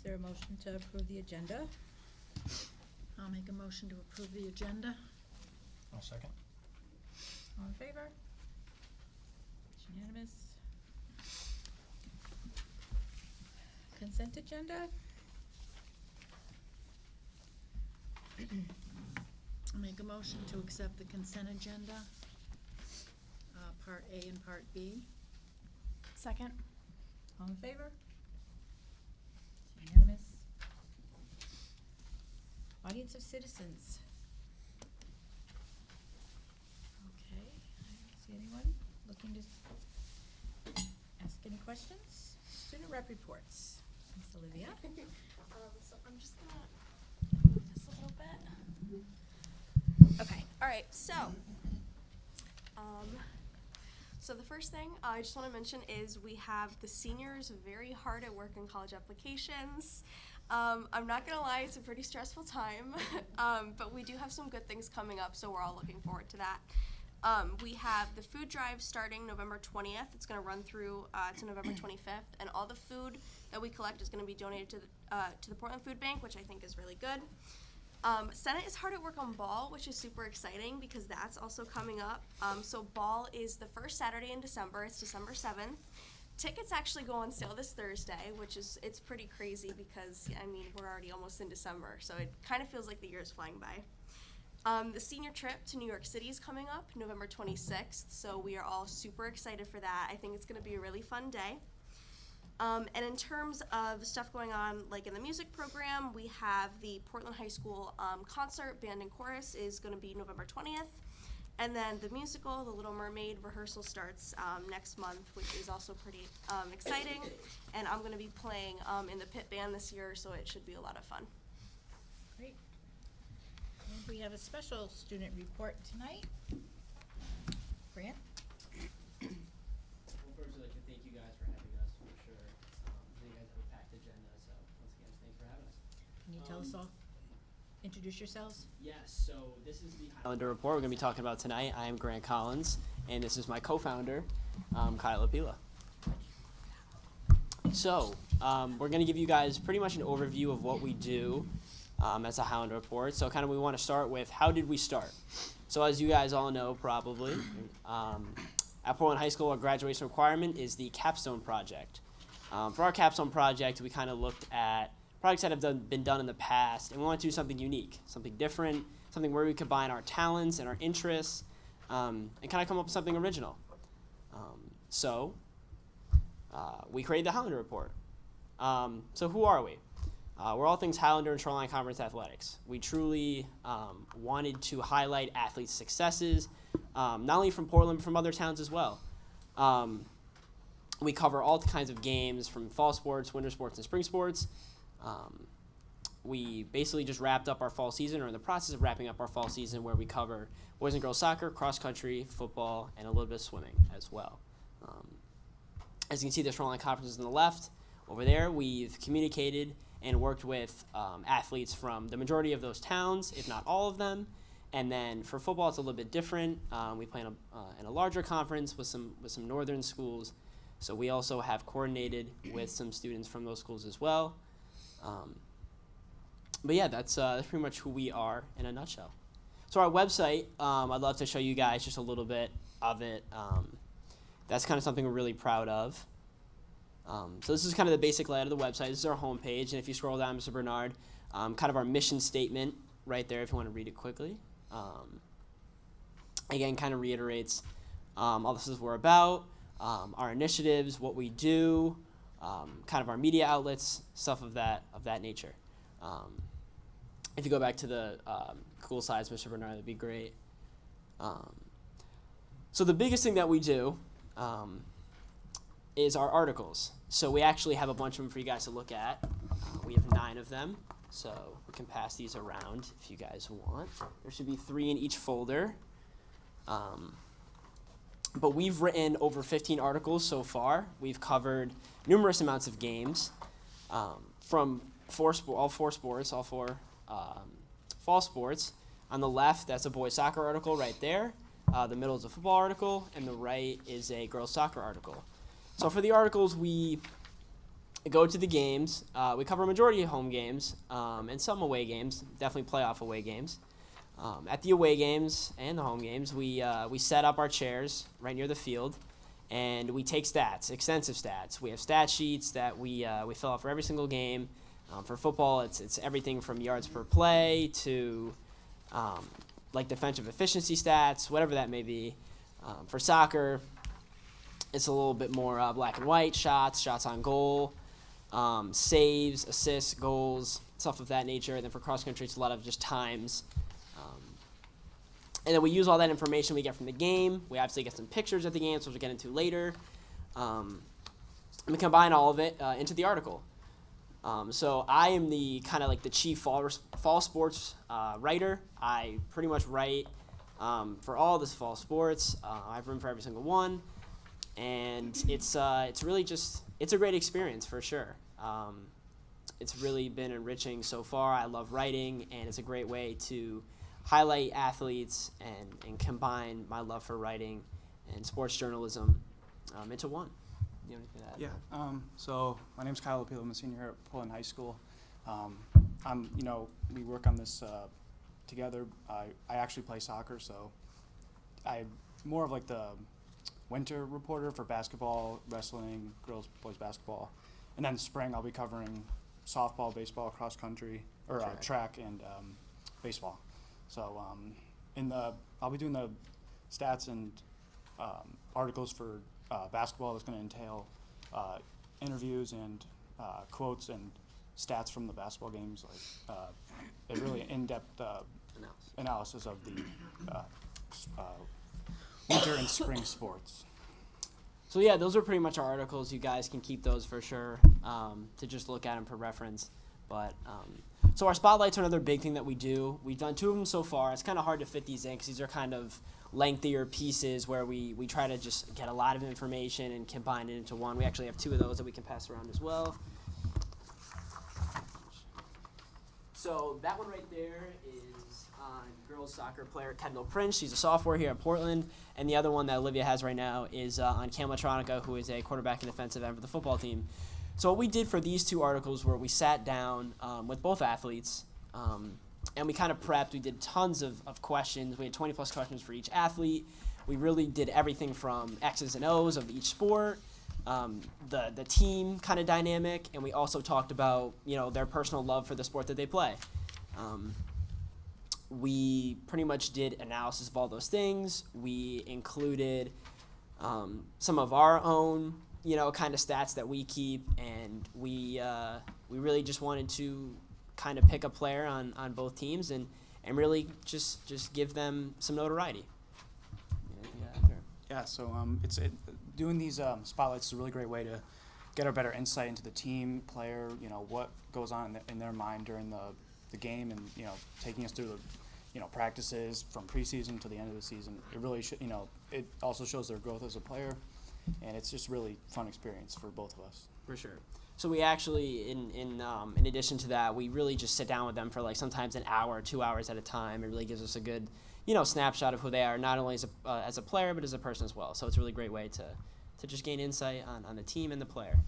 there a motion to approve the agenda? I'll make a motion to approve the agenda. I'll second. All in favor? It's unanimous. Consent agenda? I'll make a motion to accept the consent agenda, Part A and Part B. Second. All in favor? It's unanimous. Audience of citizens. Okay, I don't see anyone looking to ask any questions. Student rep reports. Ms. Olivia? So I'm just gonna move this a little bit. Okay, all right, so the first thing I just want to mention is we have the seniors very hard at work in college applications. I'm not gonna lie, it's a pretty stressful time, but we do have some good things coming up, so we're all looking forward to that. We have the food drive starting November 20th. It's going to run through to November 25th, and all the food that we collect is going to be donated to the Portland Food Bank, which I think is really good. Senate is hard at work on Ball, which is super exciting because that's also coming up. So Ball is the first Saturday in December. It's December 7th. Tickets actually go on sale this Thursday, it's pretty crazy because, I mean, we're already almost in December, so it kind of feels like the year's flying by. The senior trip to New York City is coming up November 26th, so we are all super excited for that. I think it's going to be a really fun day. And in terms of stuff going on, like in the music program, we have the Portland High School concert, band and chorus is going to be November 20th. And then the musical, The Little Mermaid, rehearsal starts next month, which is also pretty exciting. And I'm going to be playing in the pit band this year, so it should be a lot of fun. Great. And we have a special student report tonight. Grant? Well, first, I'd like to thank you guys for having us, for sure. You guys have a packed agenda, so once again, thanks for having us. Can you tell us all? Introduce yourselves. Yes, so this is the Highlander Report we're going to be talking about tonight. I am Grant Collins, and this is my co-founder, Kyla Pila. So, we're going to give you guys pretty much an overview of what we do as a Highlander Report. So kind of we want to start with, how did we start? So as you guys all know probably, at Portland High School, our graduation requirement is the capstone project. For our capstone project, we kind of looked at projects that have been done in the past, and we want to do something unique, something different, something where we combine our talents and our interests, and kind of come up with something original. So we created the Highlander Report. So who are we? We're all things Highlander and Shoreline Conference athletics. We truly wanted to highlight athletes' successes, not only from Portland, but from other towns as well. We cover all kinds of games, from fall sports, winter sports, and spring sports. We basically just wrapped up our fall season, or in the process of wrapping up our fall season, where we cover boys and girls soccer, cross country, football, and a little bit of swimming as well. As you can see, the Shoreline Conference is on the left. Over there, we've communicated and worked with athletes from the majority of those towns, if not all of them. And then for football, it's a little bit different. We play in a larger conference with some northern schools. So we also have coordinated with some students from those schools as well. But yeah, that's pretty much who we are in a nutshell. So our website, I'd love to show you guys just a little bit of it. That's kind of something we're really proud of. So this is kind of the basic layout of the website. This is our homepage, and if you scroll down, Mr. Bernard, kind of our mission statement right there if you want to read it quickly. Again, kind of reiterates all this is what we're about, our initiatives, what we do, kind of our media outlets, stuff of that nature. If you go back to the cool slides, Mr. Bernard, that'd be great. So the biggest thing that we do is our articles. So we actually have a bunch of them for you guys to look at. We have 9 of them, so we can pass these around if you guys want. There should be 3 in each folder. But we've written over 15 articles so far. We've covered numerous amounts of games from all four fall sports. On the left, that's a boys soccer article right there. The middle is a football article, and the right is a girls soccer article. So for the articles, we go to the games. We cover a majority of home games and some away games, definitely playoff away games. At the away games and the home games, we set up our chairs right near the field, and we take stats, extensive stats. We have stat sheets that we fill out for every single game. For football, it's everything from yards per play to like defensive efficiency stats, whatever that may be. For soccer, it's a little bit more black and white, shots on goal, saves, assists, goals, stuff of that nature. And then for cross country, it's a lot of just times. And then we use all that information we get from the game. We obviously get some pictures of the game, which we'll get into later. And we combine all of it into the article. So I am the kind of like the chief fall sports writer. I pretty much write for all this fall sports. I have room for every single one. And it's really just, it's a great experience for sure. It's really been enriching so far. I love writing, and it's a great way to highlight athletes and combine my love for writing and sports journalism into one. You have anything to add? Yeah. So my name's Kyle Appeal. I'm a senior here at Portland High School. We work on this together. I actually play soccer, so I'm more of like the winter reporter for basketball, wrestling, girls, boys basketball, and then spring I'll be covering softball, baseball, cross country, or track and baseball. So I'll be doing the stats and articles for basketball. That's going to entail interviews and quotes and stats from the basketball games, like a really in-depth analysis of the winter and spring sports. So yeah, those are pretty much our articles. You guys can keep those for sure to just look at them for reference. But so our spotlights are another big thing that we do. We've done 2 of them so far. It's kind of hard to fit these in because these are kind of lengthier pieces where we try to just get a lot of information and combine it into one. We actually have 2 of those that we can pass around as well. So that one right there is on girls soccer player Kendall Prince. She's a sophomore here at Portland. And the other one that Olivia has right now is on Cam Latronica, who is a quarterback and defensive end for the football team. So what we did for these 2 articles were we sat down with both athletes and we kind of prepped. We did tons of questions. We had 20-plus questions for each athlete. We really did everything from X's and O's of each sport, the team kind of dynamic, and we also talked about their personal love for the sport that they play. We pretty much did analysis of all those things. We included some of our own kind of stats that we keep, and we really just wanted to kind of pick a player on both teams and really just give them some notoriety. Yeah, so doing these spotlights is a really great way to get a better insight into the team, player, what goes on in their mind during the game, and taking us through the practices from preseason to the end of the season. It really it also shows their growth as a player. And it's just really fun experience for both of us. For sure. So we actually, in addition to that, we really just sit down with them for like sometimes an hour, 2 hours at a time. It really gives us a good, snapshot of who they are, not only as a player but as a person as well. So it's a really great way to just gain insight on the team and the player.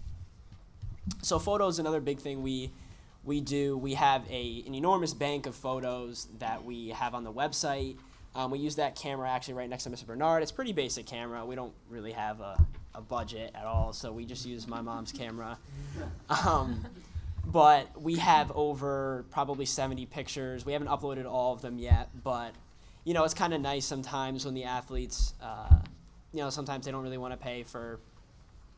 So photos is another big thing we do. We have an enormous bank of photos that we have on the website. We use that camera actually right next to Mr. Bernard. It's a pretty basic camera. We don't really have a budget at all, so we just use my mom's camera. But we have over probably 70 pictures. We haven't uploaded all of them yet, but it's kind of nice sometimes when the athletes, sometimes they don't really want to pay for,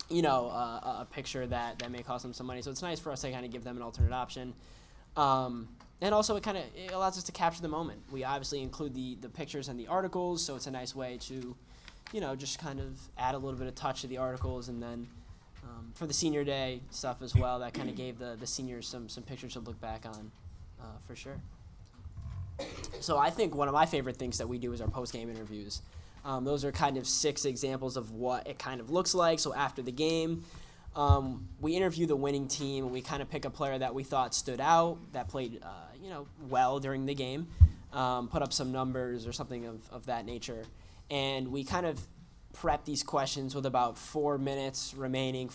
a picture that may cost them some money. So it's nice for us to kind of give them an alternate option. And also it allows us to capture the moment. We obviously include the pictures and the articles, so it's a nice way to, just kind of add a little bit of touch to the articles. And then for the senior day stuff as well, that kind of gave the seniors some pictures to look back on for sure. So I think one of my favorite things that we do is our post-game interviews. Those are kind of 6 examples of what it kind of looks like. So after the game, we interview the winning team, and we kind of pick a player that we thought stood out, that played, well during the game, put up some numbers or something of that nature. And we kind of prep these questions with about 4 or 5 minutes remaining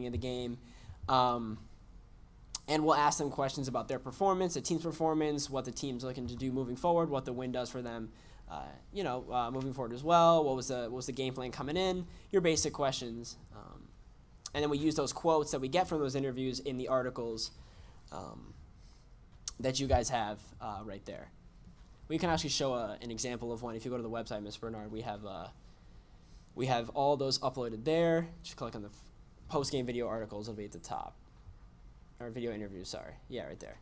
in the game. And we'll ask them questions about their performance, the team's performance, what the team's looking to do moving forward, what the win does for them, moving forward as well. What was the game plan coming in? Your basic questions. And then we use those quotes that we get from those interviews in the articles that you guys have right there. We can actually show an example of one. If you go to the website, Ms. Bernard, we have all those uploaded there. Just click on the post-game video articles. It'll be at the top. Or video interviews, sorry. Yeah, right there.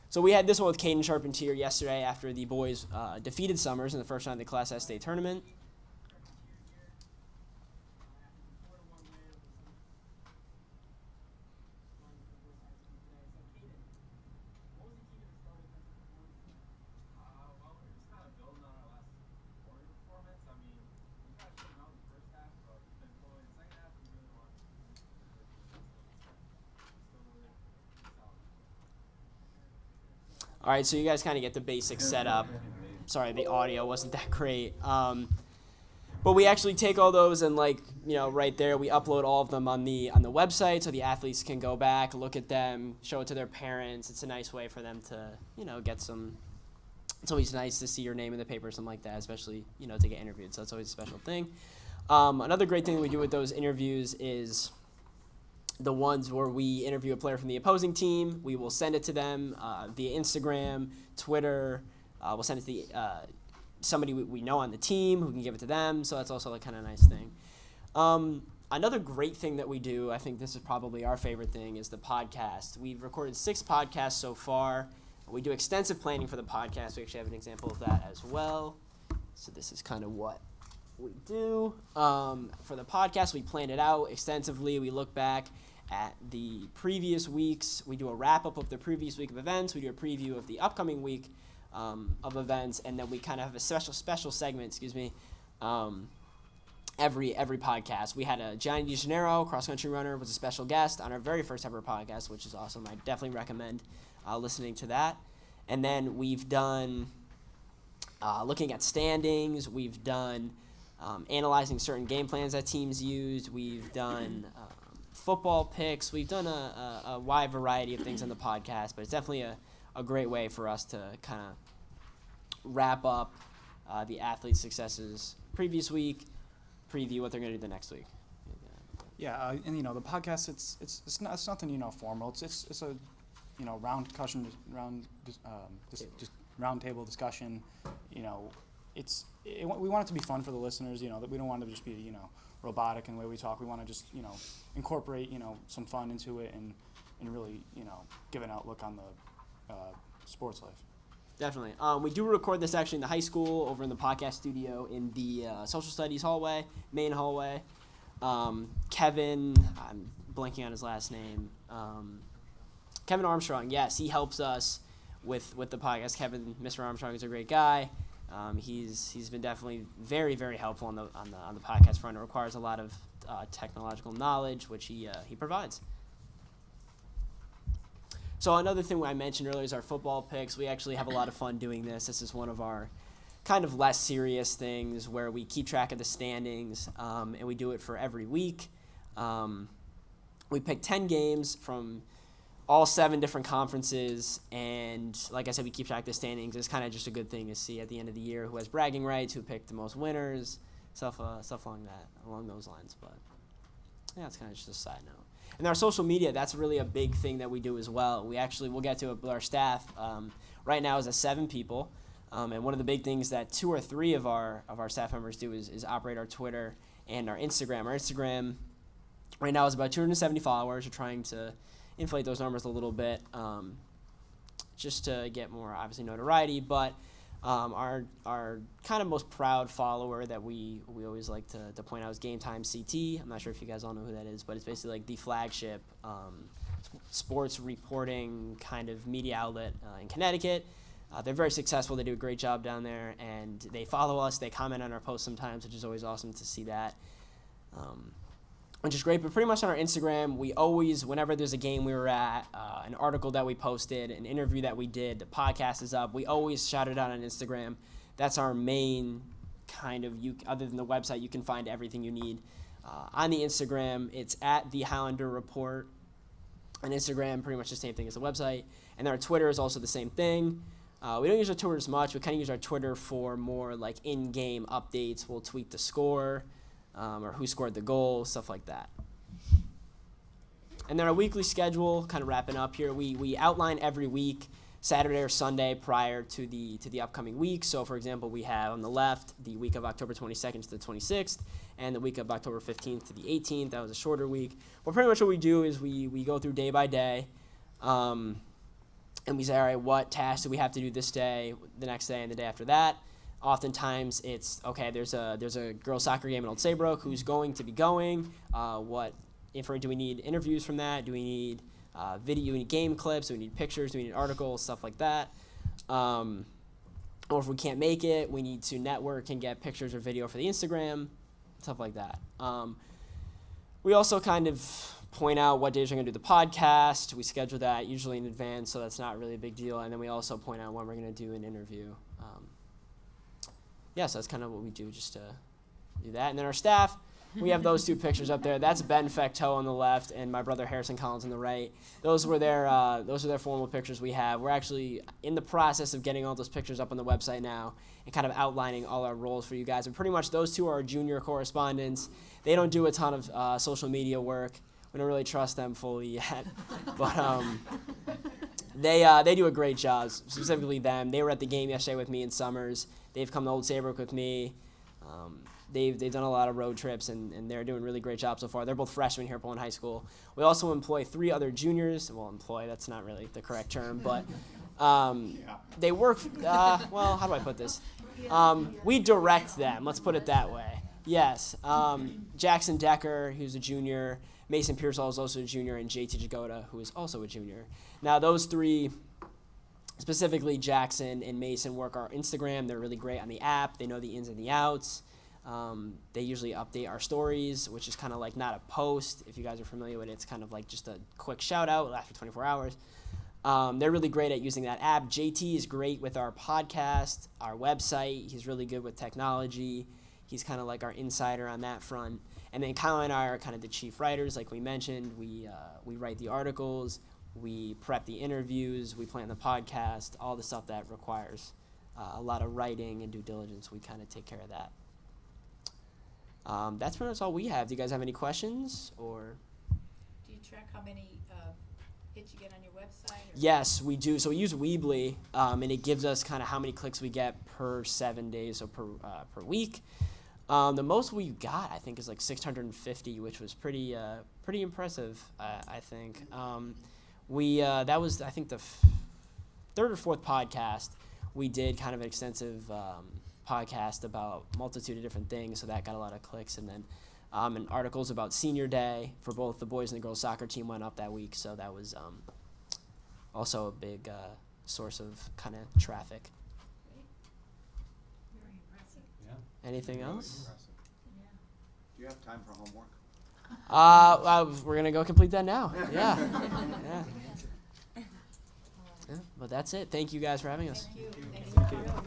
So we had this one with Caden Charpentier yesterday after the boys defeated Summers in the first round of the Class S state tournament. All right, so you guys kind of get the basic setup. Sorry, the audio wasn't that great. But we actually take all those and, right there, we upload all of them on the website so the athletes can go back, look at them, show it to their parents. It's a nice way for them to, get some. It's always nice to see your name in the paper or something like that, especially, to get interviewed. So that's always a special thing. Another great thing we do with those interviews is the ones where we interview a player from the opposing team. We will send it to them via Instagram, Twitter. We'll send it to somebody we know on the team who can give it to them. So that's also a kind of nice thing. Another great thing that we do, I think this is probably our favorite thing, is the podcast. We've recorded 6 podcasts so far. We do extensive planning for the podcast. We actually have an example of that as well. So this is kind of what we do. For the podcast, we plan it out extensively. We look back at the previous weeks. We do a wrap-up of the previous week of events. We do a preview of the upcoming week of events, and then we kind of have a special segment, every podcast. We had a Johnny DeGennaro, cross-country runner, was a special guest on our very first ever podcast, which is awesome. I definitely recommend listening to that. And then we've done looking at standings. We've done analyzing certain game plans that teams used. We've done football picks. We've done a wide variety of things on the podcast, but it's definitely a great way for us to kind of wrap up the athletes' successes previous week, preview what they're going to do the next week. Yeah, and the podcast it's nothing formal. It's a round table discussion. We want it to be fun for the listeners. That we don't want to just be robotic in the way we talk. We want to just incorporate some fun into it and really give an outlook on the sports life. Definitely. We do record this actually in the high school over in the podcast studio in the social studies hallway, main hallway. Kevin, I'm blanking on his last name. Kevin Armstrong, yes, he helps us with the podcast. Kevin, Mr. Armstrong is a great guy. He's been definitely very, very helpful on the podcast front. It requires a lot of technological knowledge, which he provides. So another thing I mentioned earlier is our football picks. We actually have a lot of fun doing this. This is one of our kind of less serious things where we keep track of the standings, and we do it for every week. We pick 10 games from all 7 different conferences, and like I said, we keep track of the standings. It's kind of just a good thing to see at the end of the year who has bragging rights, who picked the most winners, stuff along those lines. But yeah, it's kind of just a side note. And our social media, that's really a big thing that we do as well. We'll get to it with our staff. Right now is 7 people, and one of the big things that 2 or 3 of our staff members do is operate our Twitter and our Instagram. Our Instagram right now is about 270 followers. We're trying to inflate those numbers a little bit just to get more, obviously, notoriety. But our kind of most proud follower that we always like to point out is Game Time CT. I'm not sure if you guys all know who that is, but it's basically like the flagship sports reporting kind of media outlet in Connecticut. They're very successful. They do a great job down there, and they follow us. They comment on our posts sometimes, which is always awesome to see that. Which is great, but pretty much on our Instagram, we always, whenever there's a game we were at, an article that we posted, an interview that we did, the podcast is up, we always shout it out on Instagram. That's our main kind of, other than the website, you can find everything you need. On the Instagram, it's at the Highlander Report. And Instagram, pretty much the same thing as the website. And then our Twitter is also the same thing. We don't use our Twitter as much. We kind of use our Twitter for more like in-game updates. We'll tweet the score or who scored the goal, stuff like that. And then our weekly schedule, kind of wrapping up here, we outline every week, Saturday or Sunday prior to the upcoming week. So, for example, we have on the left the week of October 22nd to the 26th, and the week of October 15th to the 18th. That was a shorter week. But pretty much what we do is we go through day by day, and we say, all right, what tasks do we have to do this day, the next day, and the day after that? Oftentimes it's, okay, there's a girls' soccer game in Old Saybrook. Who's going to be going? Do we need interviews from that? Do we need video? Do we need game clips? Do we need pictures? Do we need articles? Stuff like that. Or if we can't make it, we need to network and get pictures or video for the Instagram, stuff like that. We also kind of point out what days we're going to do the podcast. We schedule that usually in advance, so that's not really a big deal. And then we also point out when we're going to do an interview. So that's kind of what we do, just to do that. And then our staff, we have those two pictures up there. That's Ben Fecteau on the left and my brother Harrison Collins on the right. Those are their formal pictures we have. We're actually in the process of getting all those pictures up on the website now and kind of outlining all our roles for you guys. And pretty much those two are our junior correspondents. They don't do a ton of social media work. We don't really trust them fully yet, but they do a great job. Specifically them. They were at the game yesterday with me in Summers. They've come to Old Saybrook with me. They've done a lot of road trips, and they're doing a really great job so far. They're both freshmen here at Poland High School. We also employ 3 other juniors. Well, employ, that's not really the correct term, but they work, how do I put this? We direct them, let's put it that way. Yes, Jackson Decker, who's a junior, Mason Pearsall is also a junior, and JT Jagoda, who is also a junior. Now, those 3, specifically Jackson and Mason, work our Instagram. They're really great on the app. They know the ins and the outs. They usually update our stories, which is kind of like not a post. If you guys are familiar with it, it's kind of like just a quick shout out after 24 hours. They're really great at using that app. JT is great with our podcast, our website. He's really good with technology. He's kind of like our insider on that front. And then Kyle and I are kind of the chief writers, like we mentioned. We write the articles, we prep the interviews, we plan the podcast, all the stuff that requires a lot of writing and due diligence. We kind of take care of that. That's pretty much all we have. Do you guys have any questions? Or? Do you track how many hits you get on your website? Yes, we do. So we use Weebly, and it gives us kind of how many clicks we get per 7 days, so per week. The most we got, I think, is like 650, which was pretty impressive. I think that was, I think, the 3rd or 4th podcast we did kind of an extensive podcast about multitude of different things, so that got a lot of clicks. And then and articles about senior day for both the boys and the girls soccer team went up that week, so that was also a big source of kind of traffic. Very impressive. Yeah. Anything Really else? impressive. Do you have time for homework? We're gonna go complete that now. Yeah. Yeah, but that's it. Thank you guys for having us. Thank you. Thank you. Awesome.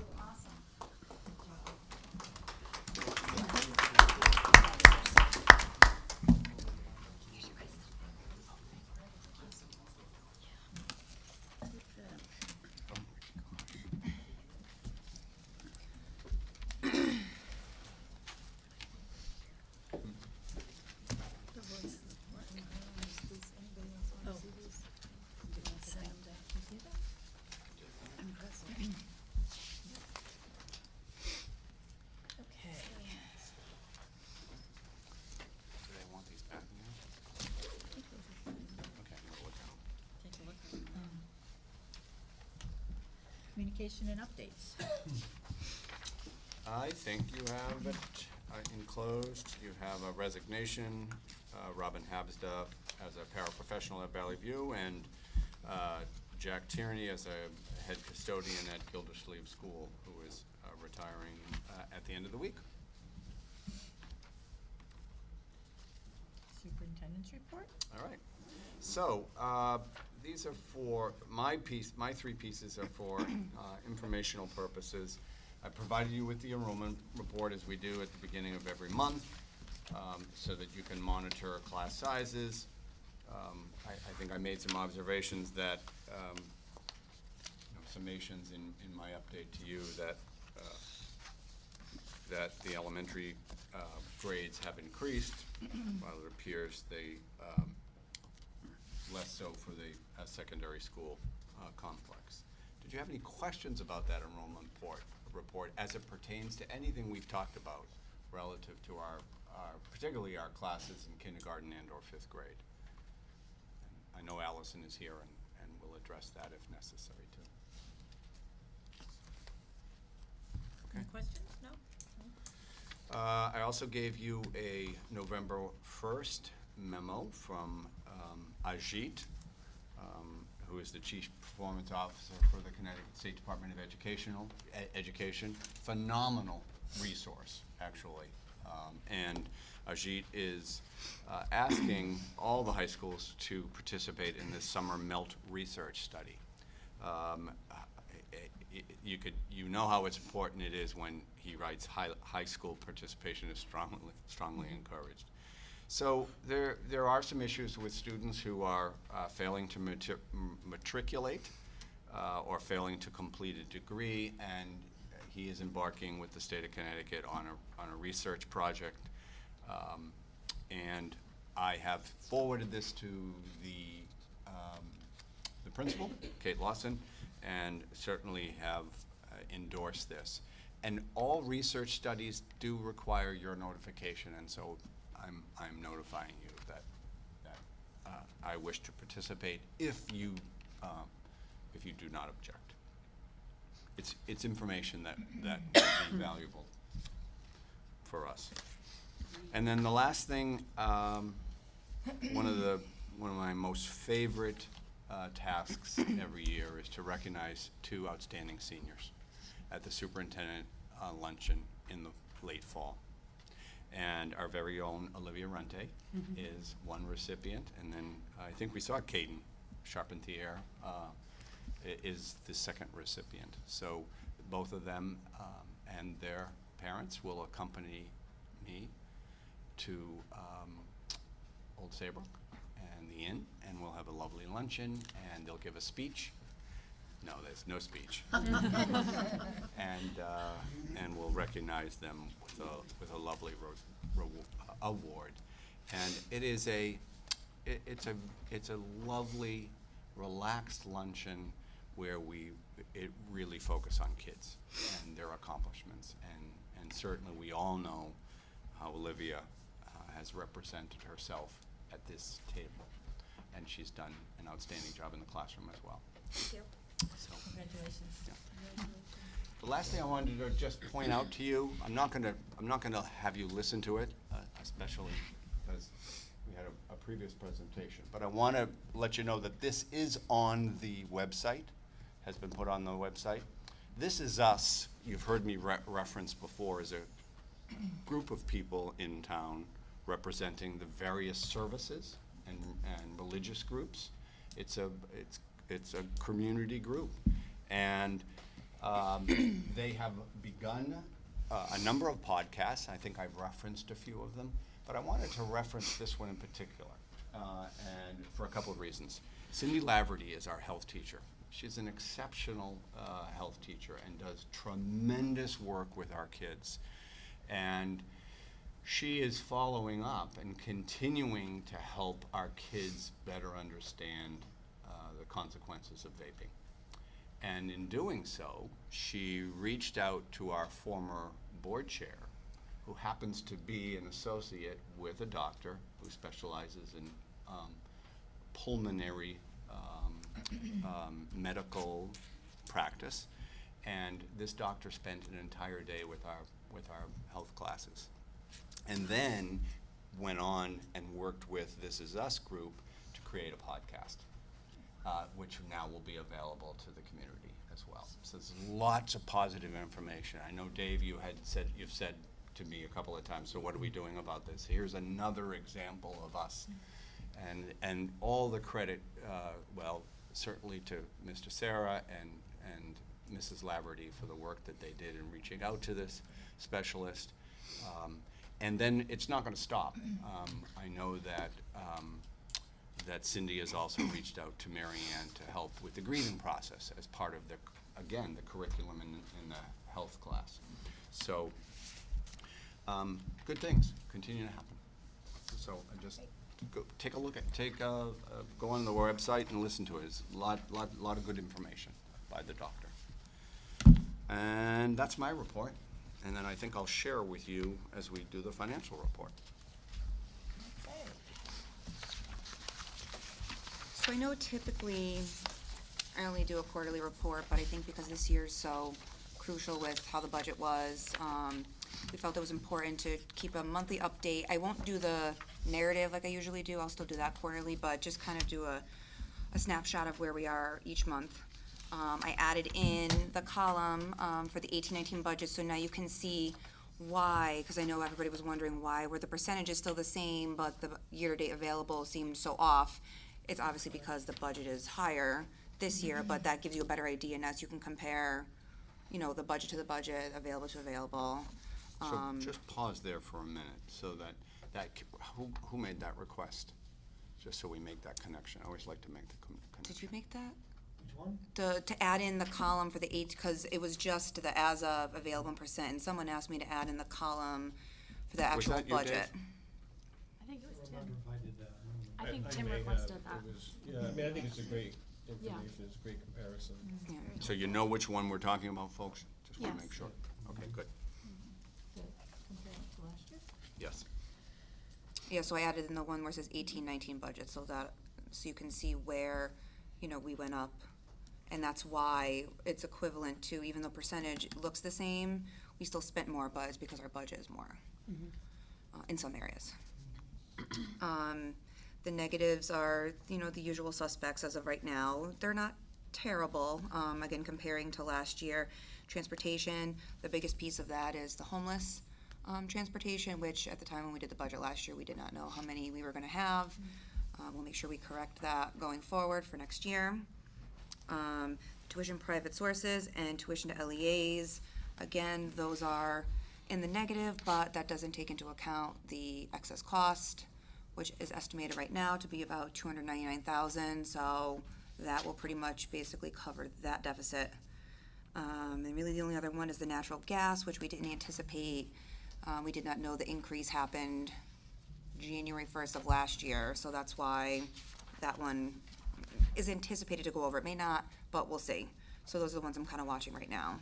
Okay. Do they want these back now? Okay, we'll look at them. Communication and updates. I think you have it enclosed. You have a resignation, Robin Habsduff as a paraprofessional at Valley View, and Jack Tierney as a head custodian at Gildersleeve School, who is retiring at the end of the week. Superintendent's report. All right. So these are for my 3 pieces are for informational purposes. I provided you with the enrollment report, as we do at the beginning of every month, so that you can monitor class sizes, I think I made some observations that, summations in my update to you that the elementary grades have increased, while it appears they less so for the secondary school complex. Did you have any questions about that enrollment report as it pertains to anything we've talked about relative to our particularly our classes in kindergarten and or 5th grade? And I know Allison is here and will address that if necessary too. Any questions? No? I also gave you a November 1st memo from Ajit, who is the Chief Performance Officer for the Connecticut State Department of Education. Phenomenal resource, actually. And Ajit is asking all the high schools to participate in this summer MELT research study. You know how it's important it is when he writes high school participation is strongly encouraged. So there are some issues with students who are failing to matriculate or failing to complete a degree, and he is embarking with the state of Connecticut on a research project. And I have forwarded this to the principal, Kate Lawson, and certainly have endorsed this. And all research studies do require your notification, and so I'm notifying you that I wish to participate if you do not object. It's information that is valuable for us. And then the last thing, one of my most favorite tasks every year is to recognize 2 outstanding seniors at the superintendent luncheon in the late fall. And our very own Olivia Rente is one recipient, and then I think we saw Caden Charpentier is the second recipient. So both of them and their parents will accompany me to Old Saybrook and the inn, and we'll have a lovely luncheon, and they'll give a speech. No, there's no speech. And we'll recognize them with a lovely award. And it's a lovely, relaxed luncheon where we really focus on kids and their accomplishments. And certainly we all know how Olivia has represented herself at this table, and she's done an outstanding job in the classroom as well. Thank you. So, Congratulations. yeah. The last thing I wanted to just point out to you, I'm not gonna have you listen to it, especially because we had a previous presentation, but I want to let you know that this is on the website, has been put on the website. This is us, you've heard me reference before, as a group of people in town representing the various services and religious groups. It's a community group, and they have begun a number of podcasts. I think I've referenced a few of them, but I wanted to reference this one in particular, and for a couple of reasons. Cindy Laverty is our health teacher. She's an exceptional health teacher and does tremendous work with our kids. And she is following up and continuing to help our kids better understand the consequences of vaping. And in doing so, she reached out to our former board chair, who happens to be an associate with a doctor who specializes in pulmonary medical practice. And this doctor spent an entire day with our health classes, and then went on and worked with This Is Us group to create a podcast, which now will be available to the community as well. So there's lots of positive information. I know, Dave, you've said to me a couple of times, so what are we doing about this? Here's another example of us. And all the credit, well, certainly to Mr. Sarah and Mrs. Laverty for the work that they did in reaching out to this specialist. And then it's not going to stop. I know that that Cindy has also reached out to Mary Ann to help with the grieving process as part of the, again, the curriculum in the health class. So, good things continue to happen. So I just go take a look at, go on the website and listen to it. It's a lot of good information by the doctor. And that's my report. And then I think I'll share with you as we do the financial report. Okay. So I know typically I only do a quarterly report, but I think because this year's so crucial with how the budget was, we felt it was important to keep a monthly update. I won't do the narrative like I usually do, I'll still do that quarterly, but just kind of do a snapshot of where we are each month. I added in the column for the 18-19 budget, so now you can see why, because I know everybody was wondering why were the percentages still the same, but the year-to-date available seemed so off. It's obviously because the budget is higher this year, but that gives you a better idea, and as you can compare, you know, the budget to the budget, available to available. So just pause there for a minute, so who made that request? Just so we make that connection. I always like to make the connection. Did you make that? Which one? To add in the column for the because it was just the as of available percent, and someone asked me to add in the column for the actual that you, budget. Dave? I think it I was don't remember if I did that. I think I Tim may have. requested that. It was, yeah, I mean, I think it's a great information, it's a great comparison. Yeah. So you know which one we're talking about, folks? Just want to Yes. make sure. Okay, good. Compare it to last year? Yes. Yeah, so I added in the one where it says 18-19 budget, so you can see where, you know, we went up. And that's why it's equivalent to, even though percentage looks the same, we still spent more, but it's because our budget is more in some areas. The negatives are, you know, the usual suspects as of right now. They're not terrible, again, comparing to last year. Transportation, the biggest piece of that is the homeless transportation, which at the time when we did the budget last year, we did not know how many we were gonna have. We'll make sure we correct that going forward for next year. Tuition private sources and tuition to LEAs, again, those are in the negative, but that doesn't take into account the excess cost, which is estimated right now to be about $299,000, so that will pretty much basically cover that deficit. And really the only other one is the natural gas, which we didn't anticipate. We did not know the increase happened January 1st of last year, so that's why that one is anticipated to go over. It may not, but we'll see. So those are the ones I'm kind of watching right now.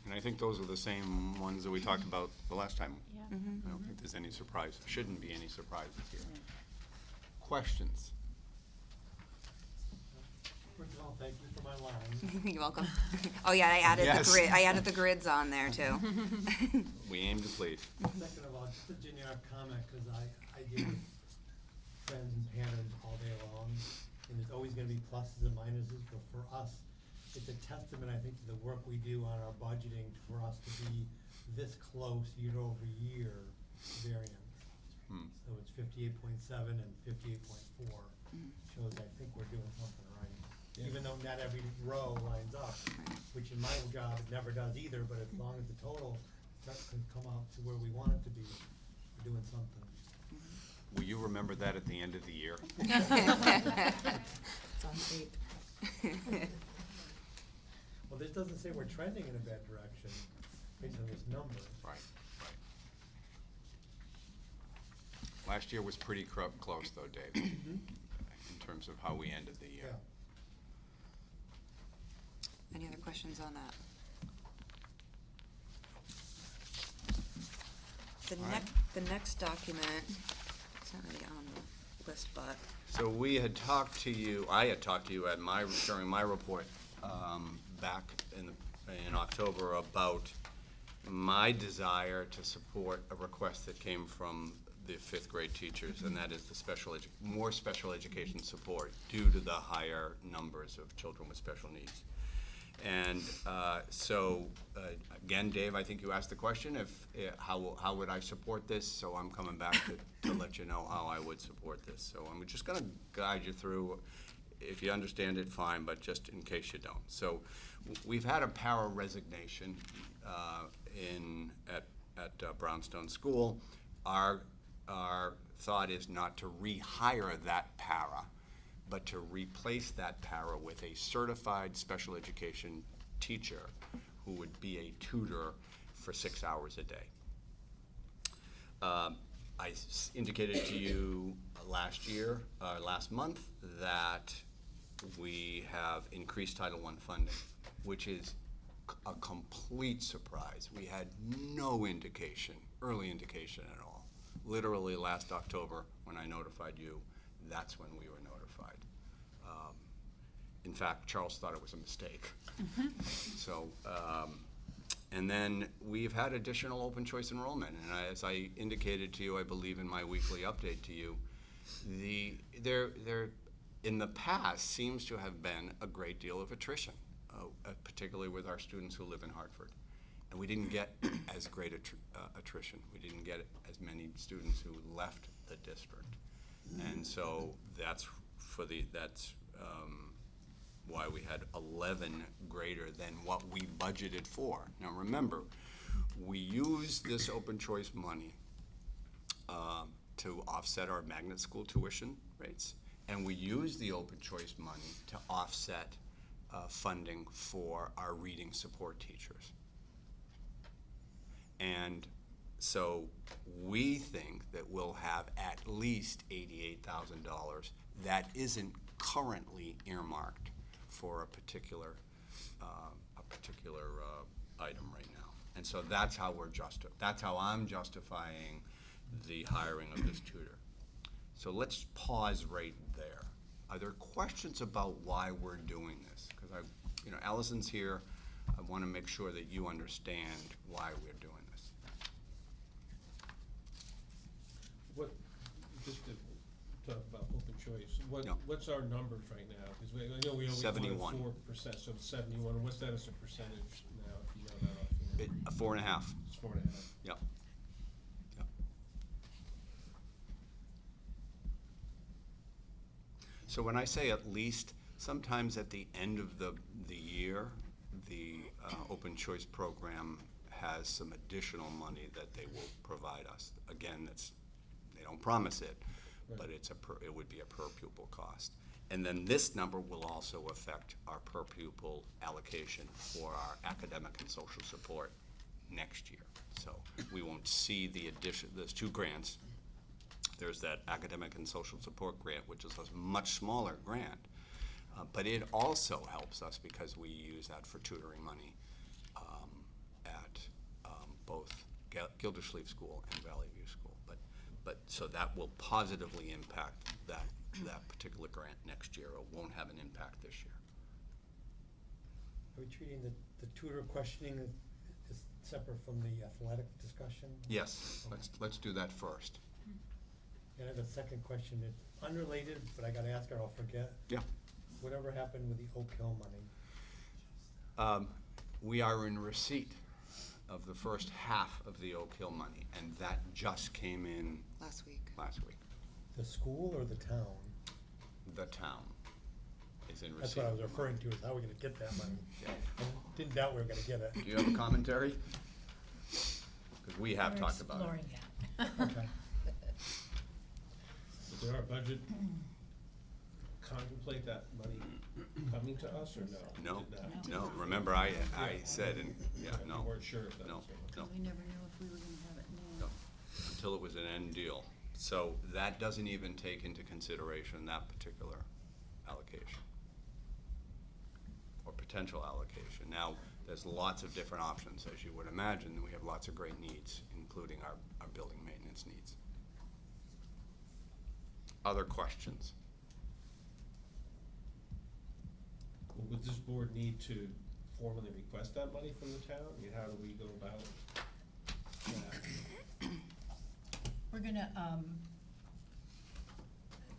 And I think those are the same ones that we talked about the last time. Yeah. I don't think there's any surprise, shouldn't be any surprises here. Questions? First of all, thank you for my line. You're welcome. Oh yeah, I added Yes. the grid. I added the grids on there too. We aim to please. Second of all, just a generic comment, because I deal with trends and patterns all day long, and there's always gonna be pluses and minuses, but for us, it's a testament, I think, to the work we do on our budgeting for us to be this close year over year variance. So it's 58.7 and 58.4, shows I think we're doing something right. Even though not every row lines up, which in my job it never does either, but as long as the total can come out to where we want it to be, we're doing something. Will you remember that at the end of the year? It's on tape. Well, this doesn't say we're trending in a bad direction based on this number. Right, right. Last year was pretty close though, Dave, in terms of how we ended the year. Yeah. Any other questions on that? The next document, it's not really on the list, but So we had talked to you, I had talked to you at during my report, back in October about my desire to support a request that came from the fifth grade teachers, and that is the more special education support due to the higher numbers of children with special needs. And again, Dave, I think you asked the question, how would I support this? So I'm coming back to let you know how I would support this. So I'm just going to guide you through. If you understand it, fine, but just in case you don't. So we've had a para resignation at Brownstone School. Our thought is not to rehire that para, but to replace that para with a certified special education teacher who would be a tutor for 6 hours a day. I indicated to you last month, that we have increased Title I funding, which is a complete surprise. We had no indication, early indication at all. Literally last October, when I notified you, that's when we were notified. In fact, Charles thought it was a mistake. So, and then we've had additional open choice enrollment, and as I indicated to you, I believe in my weekly update to you, there in the past seems to have been a great deal of attrition, particularly with our students who live in Hartford. And we didn't get as great attrition. We didn't get as many students who left the district. And so that's why we had 11 greater than what we budgeted for. Now remember, we use this open choice money to offset our magnet school tuition rates, and we use the open choice money to offset funding for our reading support teachers. And so we think that we'll have at least $88,000 that isn't currently earmarked for a particular item right now. And so that's how I'm justifying the hiring of this tutor. So let's pause right there. Are there questions about why we're doing this? Because Allison's here. I want to make sure that you understand why we're doing this. Just to talk about open choice, Yeah. what's our numbers right now? Because I know we always 71. 4%, so it's 71. What's that as a percentage now, if you know that offhand? 4.5. It's 4.5. Yep. So when I say at least, sometimes at the end of the year, the open choice program has some additional money that they will provide us. Again, they don't promise it, but it would be a per pupil cost. And then this number will also affect our per pupil allocation for our academic and social support next year. So we won't see the addition. There's two grants. There's that academic and social support grant, which is a much smaller grant, but it also helps us because we use that for tutoring money at both Gildersleeve School and Valley View School. But so that will positively impact that particular grant next year. It won't have an impact this year. Are we treating the tutor questioning as separate from the athletic discussion? Yes, Okay. let's do that first. And I have a second question. It's unrelated, but I gotta ask or I'll forget. Yeah. Whatever happened with the Oak Hill money? We are in receipt of the first half of the Oak Hill money, and that just came in Last week. The school or the town? The town is in receipt. That's what I was referring to, is how we're gonna get that money. Yeah. I didn't doubt we were gonna get it. Do you have a commentary? Because we have We're talked about it. exploring that. Okay. Did our budget contemplate that money coming to us, or no? No, Did not? no, remember I said, and, yeah, We no, weren't sure if that no, was no, We never knew if we were gonna have it now. no, until it was an end deal. So that doesn't even take into consideration that particular allocation or potential allocation. Now, there's lots of different options, as you would imagine. We have lots of great needs, including our building maintenance needs. Other questions? Well, would this board need to formally request that money from the town? I mean, how do we go about that? We're gonna,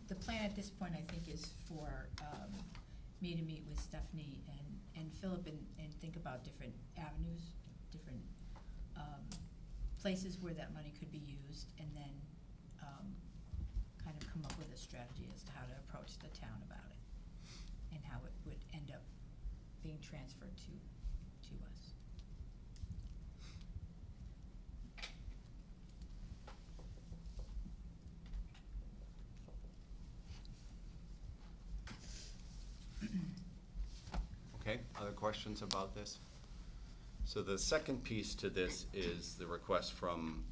the plan at this point, I think, is for, me to meet with Stephanie and Philip and think about different avenues, different, places where that money could be used, and then, kind of come up with a strategy as to how to approach the town about it, and how it would end up being transferred to us. questions about this? So the second piece to this is the request from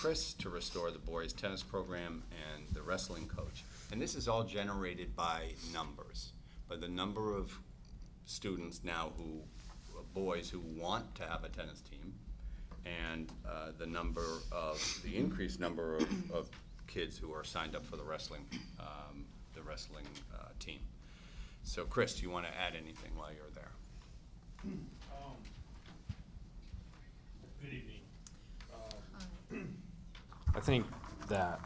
Chris to restore the boys tennis program and the wrestling coach. And this is all generated by numbers, by the number of students now boys who want to have a tennis team, and the increased number of kids who are signed up for the wrestling team. So Chris, do you want to add anything while you're there? Good evening. I think that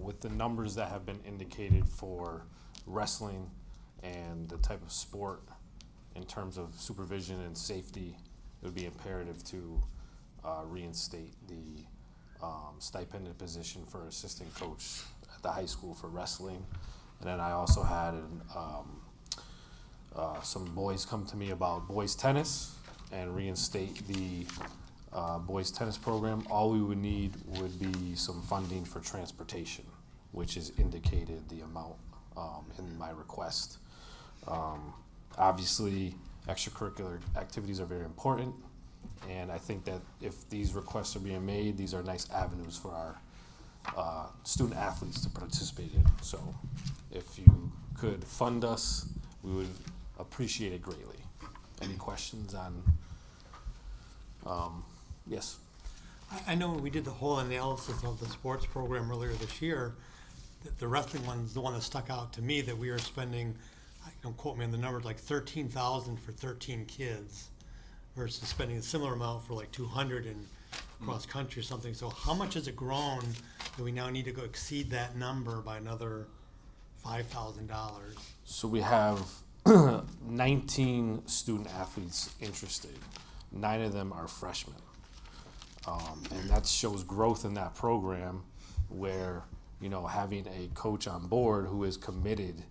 with the numbers that have been indicated for wrestling and the type of sport in terms of supervision and safety, it would be imperative to reinstate the stipended position for assistant coach at the high school for wrestling. And then I also had some boys come to me about boys tennis and reinstate the boys tennis program. All we would need would be some funding for transportation, which is indicated the amount in my request. Obviously, extracurricular activities are very important, and I think that if these requests are being made, these are nice avenues for our student athletes to participate in. So if you could fund us, we would appreciate it greatly. Any questions on, yes? I know when we did the whole analysis of the sports program earlier this year, that the wrestling one's the one that stuck out to me, that we were spending, don't quote me on the numbers, like 13,000 for 13 kids versus spending a similar amount for like 200 in cross country or something. So how much has it grown that we now need to go exceed that number by another $5,000? So we have 19 student athletes interested. 9 of them are freshmen. And that shows growth in that program where, having a coach on board who is committed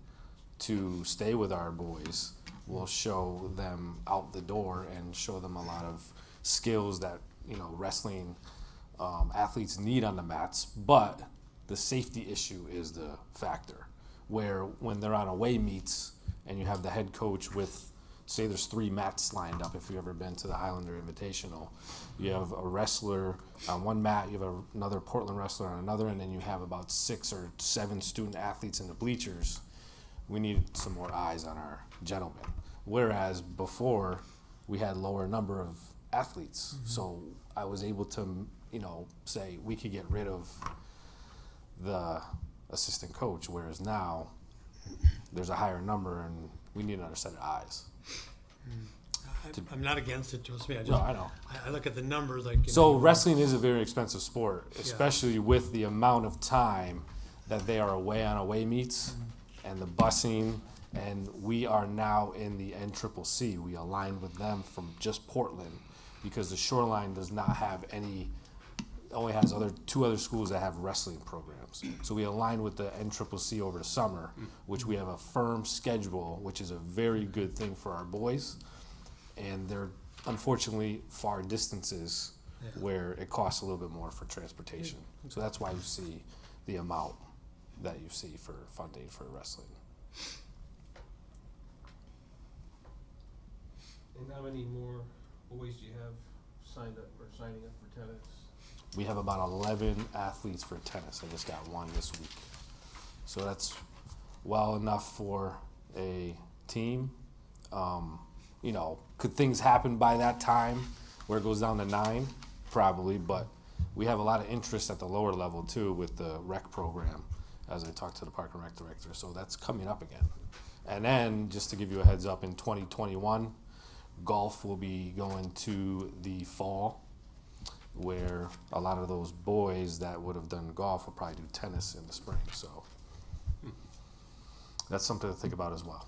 to stay with our boys will show them out the door and show them a lot of skills that, wrestling athletes need on the mats. But the safety issue is the factor, where when they're on away meets and you have the head coach with, say there's 3 mats lined up, if you've ever been to the Highlander Invitational, you have a wrestler on one mat, you have another Portland wrestler on another, and then you have about 6 or 7 student athletes in the bleachers. We need some more eyes on our gentlemen. Whereas before, we had lower number of athletes. Mm-hmm. So I was able to, say we could get rid of the assistant coach, whereas now there's a higher number and we need another set of eyes. I'm not against it, trust me. No, I know. I look at the numbers So wrestling is a very expensive sport, especially with the amount of time that they are away on away meets and the busing. And we are now in the NCCC. We aligned with them from just Portland because the Shoreline does not have any, only has 2 other schools that have wrestling programs. So we aligned with the NCCC over the summer, which we have a firm schedule, which is a very good thing for our boys. And they're unfortunately far distances where it costs a little bit more for transportation. So that's why you see the amount that you see for funding for wrestling. And how many more boys do you have signed up or signing up for tennis? We have about 11 athletes for tennis. I just got 1 this week. So that's well enough for a team. Could things happen by that time where it goes down to 9? Probably, but we have a lot of interest at the lower level too with the rec program, as I talked to the Park and Rec director. So that's coming up again. And then, just to give you a heads up, in 2021, golf will be going to the fall, where a lot of those boys that would have done golf will probably do tennis in the spring. So that's something to think about as well.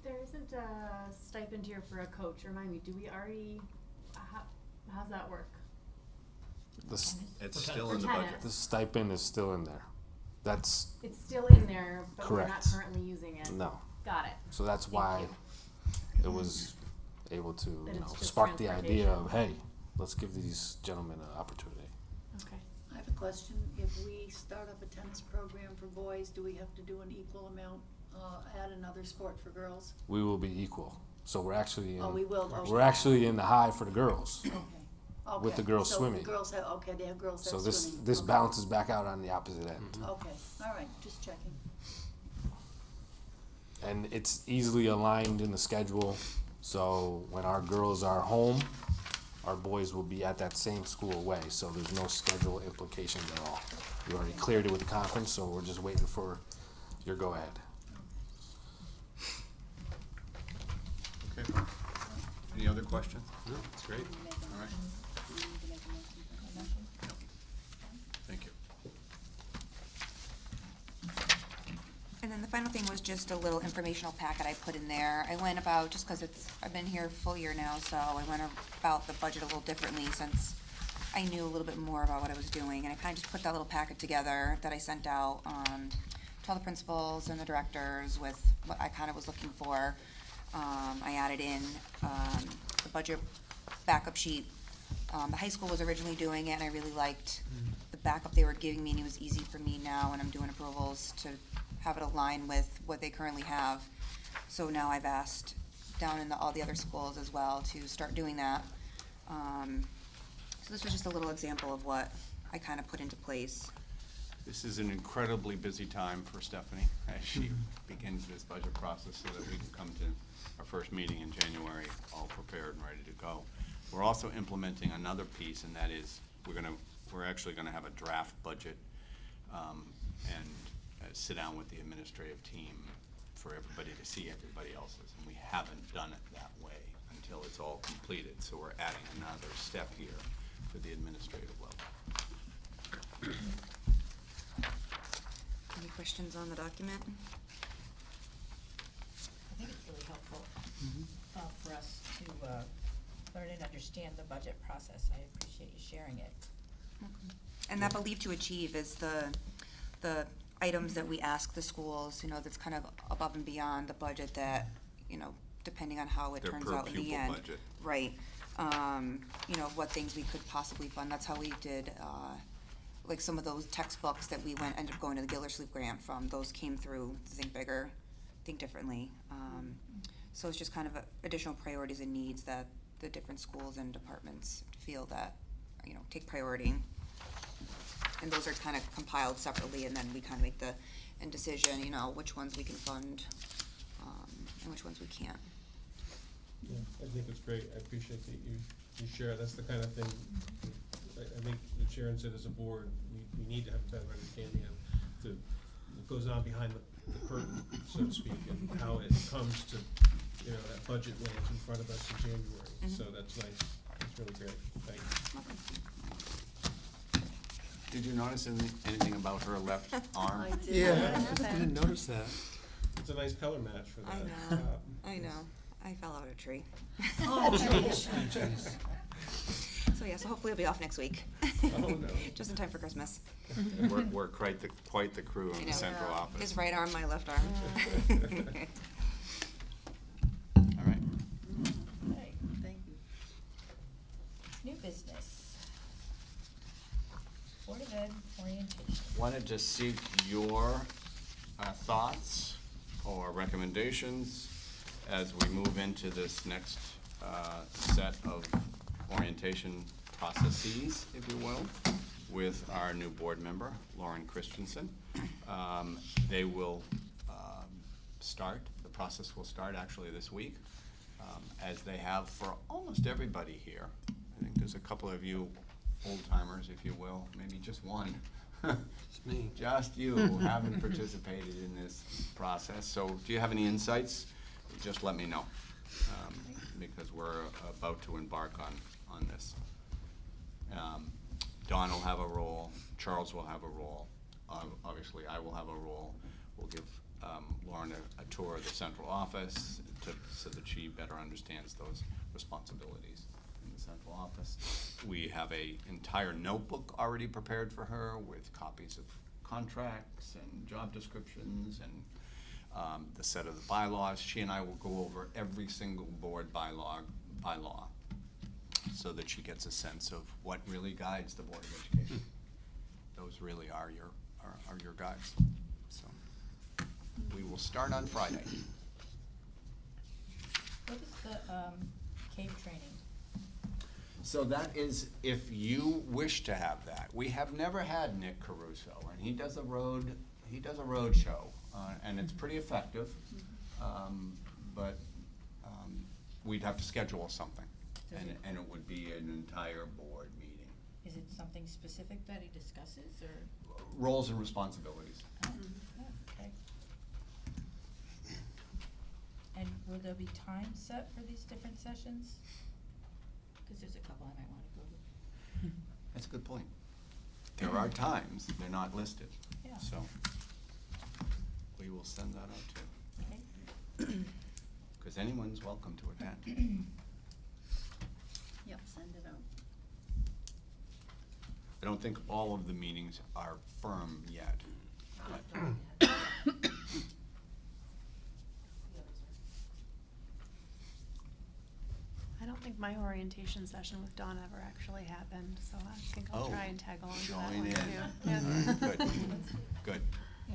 There isn't a stipend here for a coach. Remind me, do we already, how's that work? It's still in the tennis. budget. The stipend is still in there. That's It's still in there, but we're not Correct. currently using it. no. Got it. So that's Thank why you. it was able to That it's just spark the idea of, transportation. hey, let's give these gentlemen an opportunity. Okay. I have a question. If we start up a tennis program for boys, do we have to do an equal amount add another sport for girls? We will be equal. So we're actually in, Oh, we will, we're okay. actually in the high for the girls. Okay. With the Okay. girls So swimming. the girls have, okay, they have girls So that this, swimming. this Okay. balances back out on the opposite end. Okay, all right, just checking. And it's easily aligned in the schedule, so when our girls are home, our boys will be at that same school away, so there's no schedule implications at all. We already cleared it with the conference, so we're just waiting for your go-ahead. Okay. Any other questions? No, that's great. All right. Thank you. And then the final thing was just a little informational packet I put in there. I went about, just because I've been here a full year now, so I went about the budget a little differently since I knew a little bit more about what I was doing. And I kind of just put that little packet together that I sent out to all the principals and the directors with what I kind of was looking for. I added in the budget backup sheet. The high school was originally doing it, and I really liked the backup they were giving me, and it was easy for me now when I'm doing approvals to have it align with what they currently have. So now I've asked down in all the other schools as well to start doing that. So this was just a little example of what I kind of put into place. This is an incredibly busy time for Stephanie as she begins this budget process so that we can come to our first meeting in January all prepared and ready to go. We're also implementing another piece, and that is we're actually gonna have a draft budget and sit down with the administrative team for everybody to see everybody else's. And we haven't done it that way until it's all completed. So we're adding another step here for the administrative level. Any questions on the document? I think it's really helpful for us to learn and understand the budget process. I appreciate you sharing it. And that believe to achieve is the items that we ask the schools, that's kind of above and beyond the budget that, depending on how it Their turns per out in the pupil end. budget. Right. What things we could possibly fund. That's how we did, like some of those textbooks that we ended up going to the Gildersleeve grant from. Those came through Think Bigger, Think Differently. So it's just kind of additional priorities and needs that the different schools and departments feel that, take priority. And those are kind of compiled separately, and then we kind of make the decision, which ones we can fund, and which ones we can't. Yeah, I think it's great. I appreciate that you share. That's the kind of thing, I think that Sharon said as a board, we need to have a better understanding of what goes on behind the curtain, so to speak, and how it comes to, that budget lands in front of us in January. So that's nice. It's really great. Thank you. Did you notice anything about her left arm? I did. Yeah, I just didn't notice that. It's a nice color match for that. I know. I fell out of a tree. Oh, jeez. So yeah, so hopefully it'll be off next week. Oh, no. Just in time for Christmas. We're quite the crew I in know. the central office. His right arm, my left arm. All right. Right, Thank you. new business. Board of Ed orientation. Wanted to seek your thoughts or recommendations as we move into this next set of orientation processes, if you will, with our new board member, Lauren Christensen. They will the process will start actually this week, as they have for almost everybody here. I think there's a couple of you old-timers, if you will, maybe just one. It's me. Just you who haven't participated in this process. So do you have any insights? Just let me know, because we're about to embark on this. Don will have a role, Charles will have a role, obviously I will have a role. We'll give Lauren a tour of the central office so that she better understands those responsibilities in the central office. We have an entire notebook already prepared for her with copies of contracts and job descriptions and the set of the bylaws. She and I will go over every single board bylaw so that she gets a sense of what really guides the Board of Education. Those really are your guides. So We will start on Friday. What is the, cave training? So that is, if you wish to have that. We have never had Nick Caruso, and he does a road show, and it's pretty effective. But we'd have to schedule something, and it would be an entire board meeting. Is it something specific that he discusses, or? Roles and responsibilities. Oh, okay. And will there be time set for these different sessions? Cause there's a couple I might wanna go to. That's a good point. There are times, they're not listed, Yeah. so we will send that out too. Okay. Because anyone's welcome to attend. Yep, send it out. I don't think all of the meetings are firm yet. but- I don't think my orientation session with Dawn ever actually happened, so I think I'll Oh, try and tag along to that join one in. too. Yeah. All right, good, good.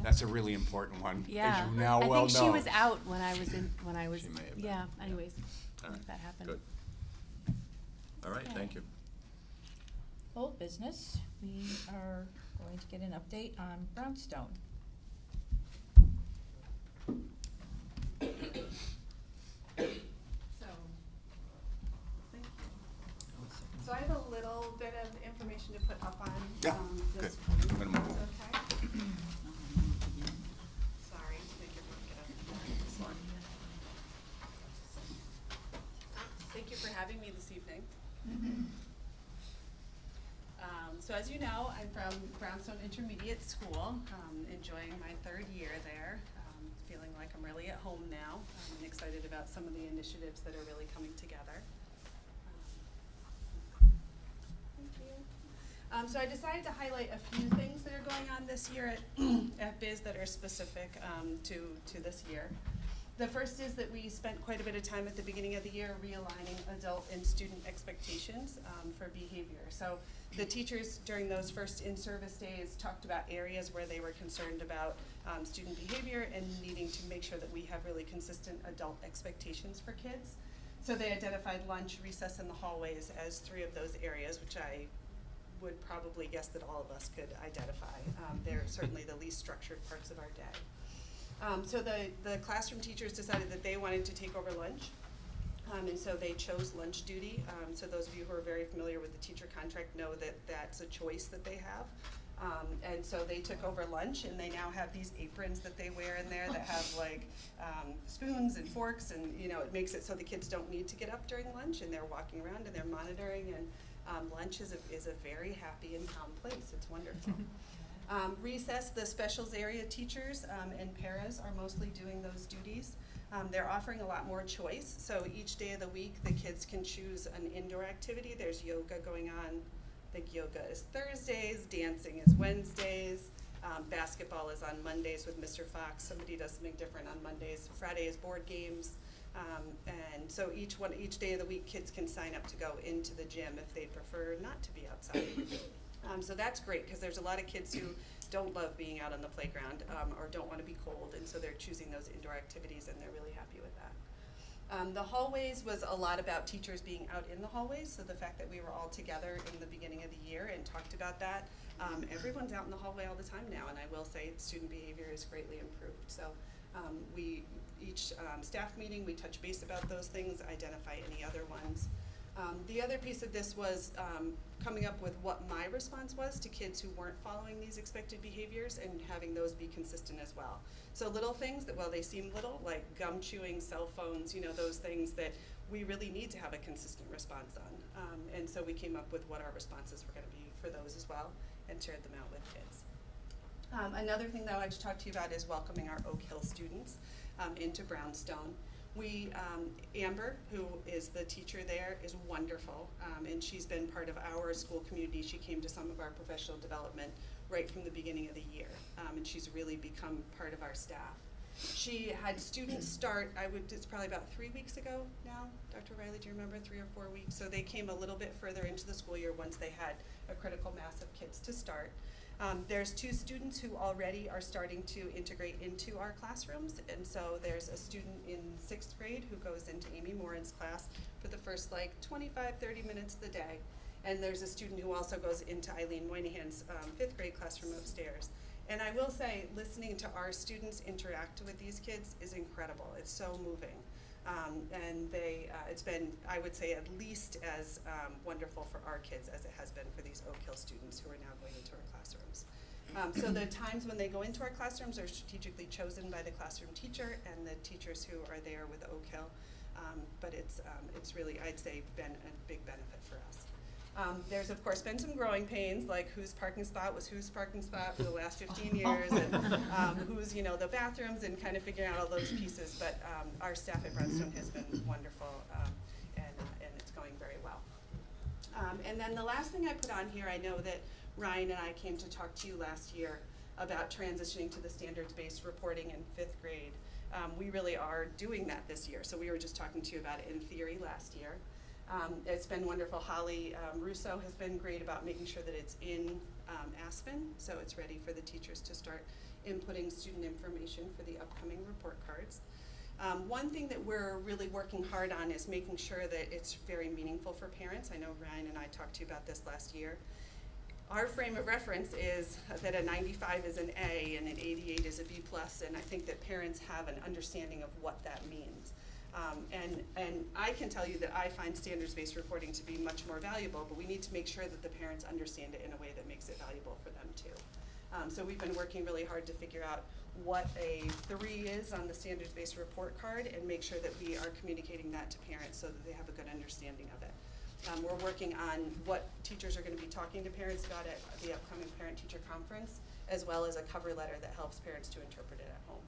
That's a really important one, Yeah. as you now well know. I think she was out when I was in, She may have been. yeah, anyways, I All think right, that happened. Good. All right, thank you. Old business, we are going to get an update on Brownstone. So I have a little bit of information to put up on, Yeah, this. good. I'm gonna move. Okay? Sorry, to make everyone get up. This one. Thank you for having me this evening. So as you know, I'm from Brownstone Intermediate School, enjoying my third year there, feeling like I'm really at home now, and excited about some of the initiatives that are really coming together. Thank you. So I decided to highlight a few things that are going on this year at BIS that are specific to this year. The first is that we spent quite a bit of time at the beginning of the year realigning adult and student expectations for behavior. So the teachers during those first in-service days talked about areas where they were concerned about student behavior and needing to make sure that we have really consistent adult expectations for kids. So they identified lunch, recess, and the hallways as three of those areas, which I would probably guess that all of us could identify. They're certainly the least structured parts of our day. So the classroom teachers decided that they wanted to take over lunch, and so they chose lunch duty. So those of you who are very familiar with the teacher contract know that that's a choice that they have. And so they took over lunch, and they now have these aprons that they wear in there that have like spoons and forks, and it makes it so the kids don't need to get up during lunch, and they're walking around and they're monitoring, and lunch is a very happy and calm place. It's wonderful. Recess, the specials area teachers and paras are mostly doing those duties. They're offering a lot more choice, so each day of the week the kids can choose an indoor activity. There's yoga going on. I think yoga is Thursdays, dancing is Wednesdays, basketball is on Mondays with Mr. Fox. Somebody does something different on Mondays. Friday is board games. And so each day of the week kids can sign up to go into the gym if they prefer not to be outside. So that's great, because there's a lot of kids who don't love being out on the playground or don't want to be cold, and so they're choosing those indoor activities, and they're really happy with that. The hallways was a lot about teachers being out in the hallways, so the fact that we were all together in the beginning of the year and talked about that. Everyone's out in the hallway all the time now, and I will say student behavior is greatly improved. So each staff meeting, we touch base about those things, identify any other ones. The other piece of this was coming up with what my response was to kids who weren't following these expected behaviors and having those be consistent as well. So little things that, while they seem little, like gum chewing, cell phones, those things that we really need to have a consistent response on. And so we came up with what our responses were going to be for those as well and shared them out with kids. Another thing that I like to talk to you about is welcoming our Oak Hill students into Brownstone. Amber, who is the teacher there, is wonderful, and she's been part of our school community. She came to some of our professional development right from the beginning of the year, and she's really become part of our staff. She had students start, it's probably about 3 weeks ago now, Dr. Riley, do you remember, 3 or 4 weeks? So they came a little bit further into the school year once they had a critical mass of kids to start. There's 2 students who already are starting to integrate into our classrooms, and so there's a student in 6th grade who goes into Amy Morin's class for the first 25-30 minutes of the day. And there's a student who also goes into Eileen Moynihan's 5th grade classroom upstairs. And I will say, listening to our students interact with these kids is incredible. It's so moving. And it's been, I would say, at least as wonderful for our kids as it has been for these Oak Hill students who are now going into our classrooms. So the times when they go into our classrooms are strategically chosen by the classroom teacher and the teachers who are there with Oak Hill. But it's really, I'd say, been a big benefit for us. There's of course been some growing pains, like whose parking spot was whose parking spot for the last 15 years, and who's, the bathrooms, and kind of figuring out all those pieces. But our staff at Redstone has been wonderful, and it's going very well. And then the last thing I put on here, I know that Ryan and I came to talk to you last year about transitioning to the standards-based reporting in 5th grade. We really are doing that this year, so we were just talking to you about it in theory last year. It's been wonderful. Holly Russo has been great about making sure that it's in Aspen, so it's ready for the teachers to start inputting student information for the upcoming report cards. One thing that we're really working hard on is making sure that it's very meaningful for parents. I know Ryan and I talked to you about this last year. Our frame of reference is that a 95 is an A and an 88 is a B+, and I think that parents have an understanding of what that means. And I can tell you that I find standards-based reporting to be much more valuable, but we need to make sure that the parents understand it in a way that makes it valuable for them too. So we've been working really hard to figure out what a 3 is on the standards-based report card and make sure that we are communicating that to parents so that they have a good understanding of it. We're working on what teachers are going to be talking to parents about at the upcoming parent-teacher conference, as well as a cover letter that helps parents to interpret it at home.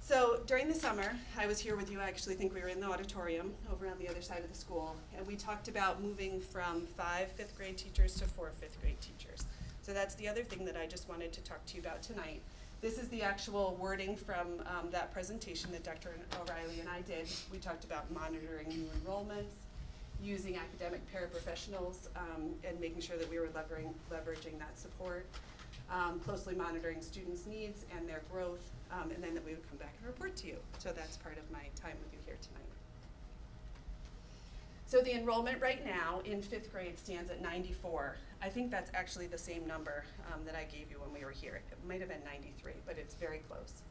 So during the summer, I was here with you. I actually think we were in the auditorium over on the other side of the school, and we talked about moving from 5 5th grade teachers to 4 5th grade teachers. So that's the other thing that I just wanted to talk to you about tonight. This is the actual wording from that presentation that Dr. O'Reilly and I did. We talked about monitoring new enrollments, using academic paraprofessionals, and making sure that we were leveraging that support, closely monitoring students' needs and their growth, and then that we would come back and report to you. So that's part of my time with you here tonight. So the enrollment right now in 5th grade stands at 94. I think that's actually the same number that I gave you when we were here. It might have been 93, but it's very close.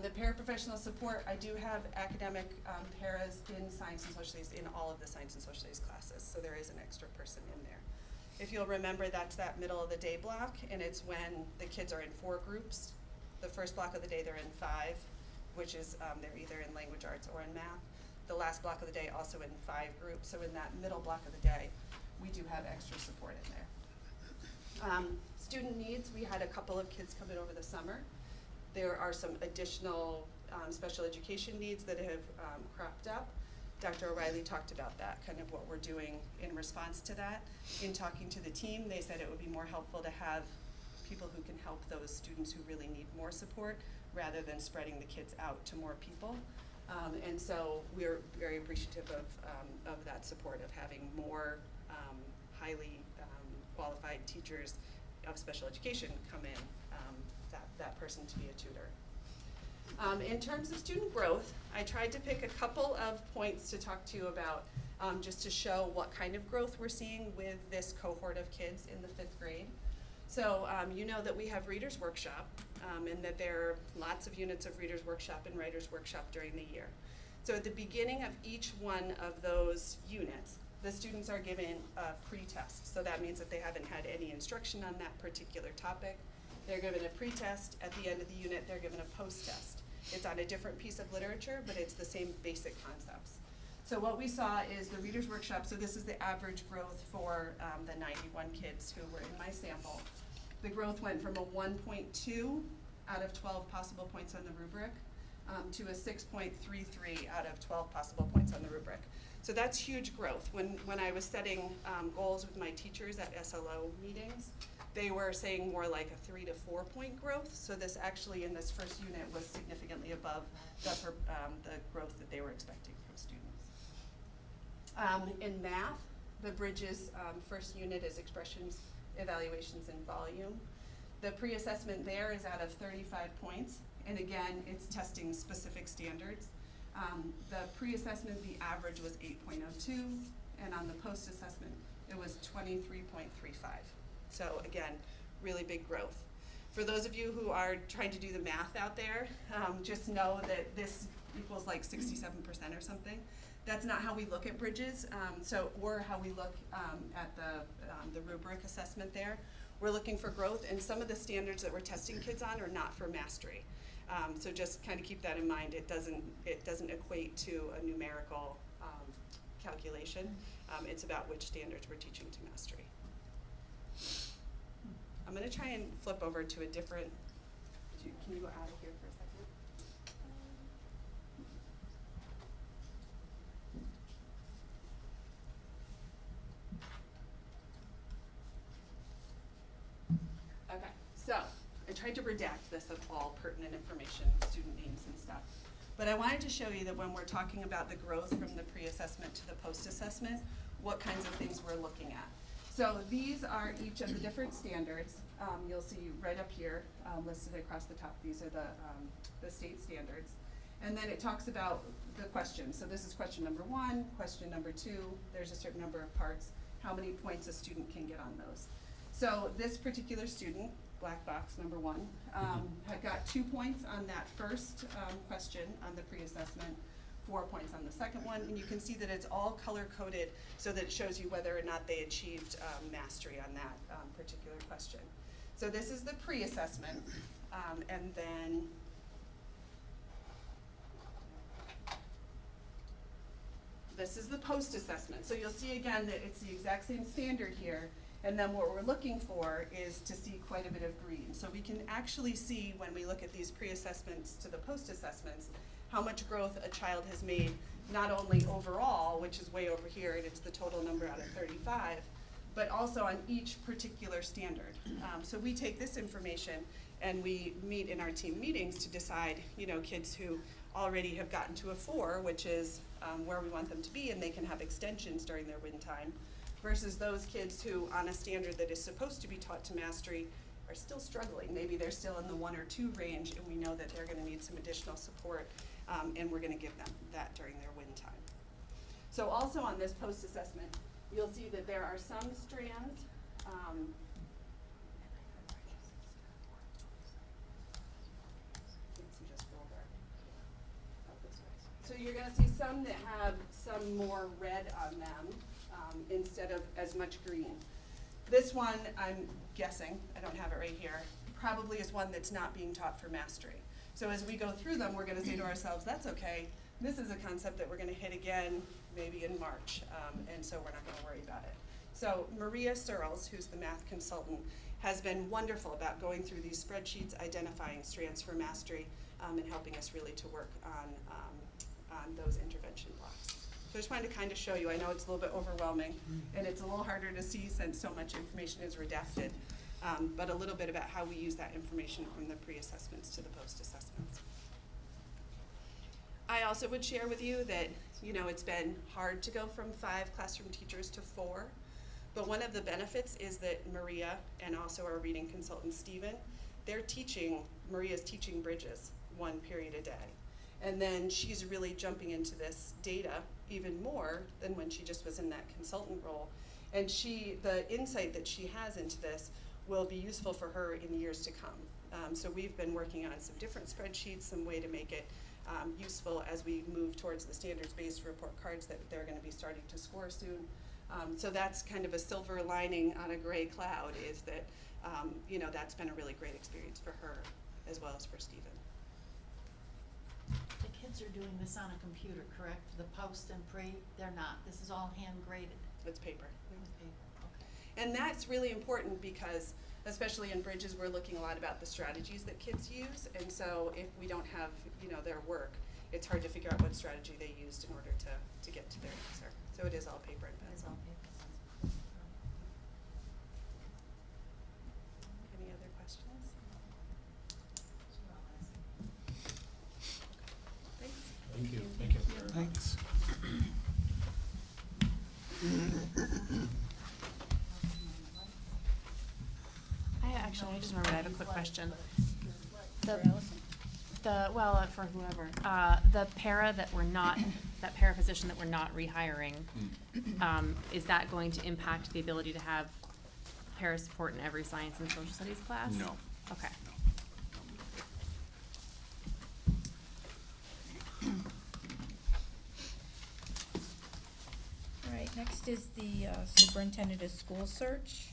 The paraprofessional support, I do have academic paras in science and social studies, in all of the science and social studies classes, so there is an extra person in there. If you'll remember, that's that middle of the day block, and it's when the kids are in 4 groups. The first block of the day they're in 5, which is they're either in language arts or in math. The last block of the day also in 5 groups, so in that middle block of the day, we do have extra support in there. Student needs, we had a couple of kids come in over the summer. There are some additional special education needs that have cropped up. Dr. O'Reilly talked about that, kind of what we're doing in response to that. In talking to the team, they said it would be more helpful to have people who can help those students who really need more support rather than spreading the kids out to more people. And so we're very appreciative of that support, of having more highly qualified teachers of special education come in, that person to be a tutor. In terms of student growth, I tried to pick a couple of points to talk to you about just to show what kind of growth we're seeing with this cohort of kids in the 5th grade. So you know that we have Reader's Workshop, and that there are lots of units of Reader's Workshop and Writer's Workshop during the year. So at the beginning of each one of those units, the students are given a pre-test. So that means that they haven't had any instruction on that particular topic. They're given a pre-test. At the end of the unit, they're given a post-test. It's on a different piece of literature, but it's the same basic concepts. So what we saw is the Reader's Workshop, so this is the average growth for the 91 kids who were in my sample. The growth went from a 1.2 out of 12 possible points on the rubric to a 6.33 out of 12 possible points on the rubric. So that's huge growth. When I was setting goals with my teachers at SLO meetings, they were saying more like a 3 to 4 point growth. So this actually in this first unit was significantly above the growth that they were expecting from students. In math, The Bridges first unit is expressions, evaluations, and volume. The pre-assessment there is out of 35 points, and again, it's testing specific standards. The pre-assessment, the average was 8.02, and on the post-assessment, it was 23.35. So again, really big growth. For those of you who are trying to do the math out there, just know that this equals like 67% or something. That's not how we look at Bridges, or how we look at the rubric assessment there. We're looking for growth, and some of the standards that we're testing kids on are not for mastery. So just kind of keep that in mind. It doesn't equate to a numerical calculation. It's about which standards we're teaching to mastery. I'm going to try and flip over to a different. Can you go out of here for a second? Okay, so I tried to redact this of all pertinent information, student names and stuff. But I wanted to show you that when we're talking about the growth from the pre-assessment to the post-assessment, what kinds of things we're looking at. So these are each of the different standards. You'll see right up here, listed across the top. These are the state standards. And then it talks about the questions. So this is question number 1, question number 2. There's a certain number of parts, how many points a student can get on those. So this particular student, black box number 1, had got 2 points on that first question on the pre-assessment, 4 points on the second one, and you can see that it's all color-coded so that it shows you whether or not they achieved mastery on that particular question. So this is the pre-assessment, and then this is the post-assessment. So you'll see again that it's the exact same standard here, and then what we're looking for is to see quite a bit of green. So we can actually see when we look at these pre-assessments to the post-assessments how much growth a child has made, not only overall, which is way over here, and it's the total number out of 35, but also on each particular standard. So we take this information and we meet in our team meetings to decide, kids who already have gotten to a 4, which is where we want them to be, and they can have extensions during their win time, versus those kids who, on a standard that is supposed to be taught to mastery, are still struggling. Maybe they're still in the 1 or 2 range, and we know that they're going to need some additional support, and we're going to give them that during their win time. So also on this post-assessment, you'll see that there are some strands. So you're going to see some that have some more red on them instead of as much green. This one, I'm guessing, I don't have it right here, probably is one that's not being taught for mastery. So as we go through them, we're going to say to ourselves, that's okay. This is a concept that we're going to hit again maybe in March, and so we're not going to worry about it. So Maria Searles, who's the math consultant, has been wonderful about going through these spreadsheets, identifying strands for mastery, and helping us really to work on those intervention blocks. So I just wanted to kind of show you. I know it's a little bit overwhelming, and it's a little harder to see since so much information is redacted, but a little bit about how we use that information from the pre-assessments to the post-assessments. I also would share with you that, it's been hard to go from 5 classroom teachers to 4, but one of the benefits is that Maria and also our reading consultant, Stephen, Maria's teaching Bridges 1 period a day. And then she's really jumping into this data even more than when she just was in that consultant role. And the insight that she has into this will be useful for her in years to come. So we've been working on some different spreadsheets, some way to make it useful as we move towards the standards-based report cards that they're going to be starting to score soon. So that's kind of a silver lining on a gray cloud, is that that's been a really great experience for her as well as for Stephen. The kids are doing this on a computer, correct? The post and pre, they're not. This is all hand graded. It's paper. With paper, okay. And that's really important because, especially in Bridges, we're looking a lot about the strategies that kids use. And so if we don't have, their work, it's hard to figure out what strategy they used in order to get to their answer. So it is all paper and It's pencil. all paper. Any other questions? Thanks. Thank you. Thank you. Thanks. Actually, I just remembered, I have a quick question. For The, Allison? for whoever, the para that we're not, that para position that we're not rehiring, is that going to impact the ability to have para support in every science and social studies class? No. Okay. All right, next is the superintendent of school search.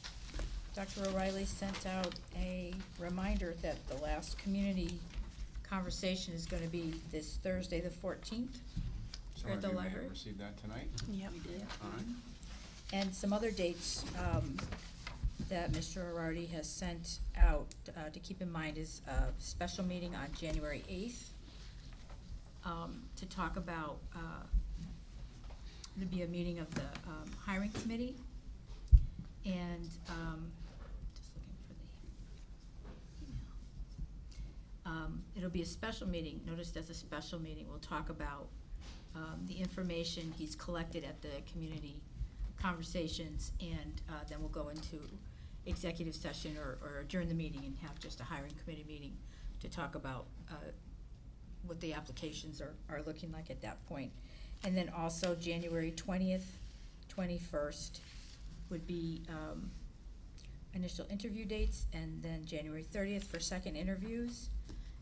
Dr. O'Reilly sent out a reminder that the last community conversation is gonna be this Thursday, the 14th. Some At of the you may library? have received that tonight. Yep. We did. All right. And some other dates that Mr. Arardi has sent out to keep in mind is a special meeting on January 8th to talk about, there'd be a meeting of the hiring committee. And just looking for the email. It'll be a special meeting, noticed as a special meeting, we'll talk about the information he's collected at the community conversations, and then we'll go into executive session or adjourn the meeting and have just a hiring committee meeting to talk about what the applications are looking like at that point. And then also January 20th, 21st would be initial interview dates, and then January 30th for second interviews.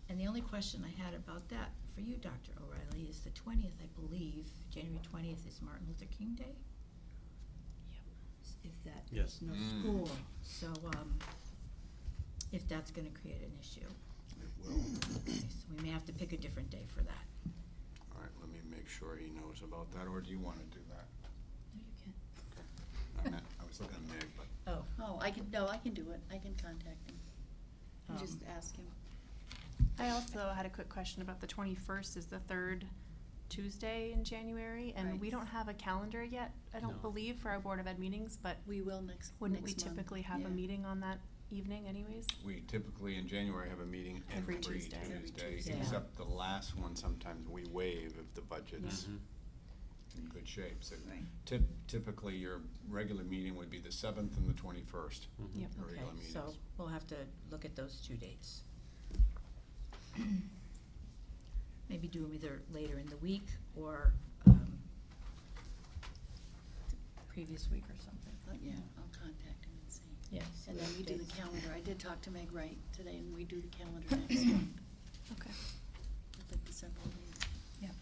And the only question I had about that for you, Dr. O'Reilly, is the 20th, I believe, January 20th is Martin Luther King Day. If that Yes. is no school, so, if that's gonna create an issue. It will. Okay, so we may have to pick a different day for that. All right, let me make sure he knows about that, or do you want to do that? No, you can. Okay. I was looking at Meg, but Oh, Oh, I can do it. I can contact him. And just ask him. I also had a quick question about the 21st is the third Tuesday in January, and Right. we don't have a calendar yet, I don't No. believe, for our Board of Ed meetings, but We will next wouldn't we month. typically have Yeah. a meeting on that evening anyways? we typically in January have a meeting Every every Tuesday. Every Tuesday, Tuesday. except the last one, sometimes we waive if the budget's Mhm. in good shape. So Right. typically, your regular meeting would be the 7th and the 21st. Mhm. Yep. Your okay, regular so meetings. we'll have to look at those 2 dates. Maybe do them either later in the week or, previous week or something. Yeah, I'll contact him and see. Yes. And then we do the dates. calendar. I did talk to Meg Wright today, and we do the calendar next month, Okay. the December meeting. Yep.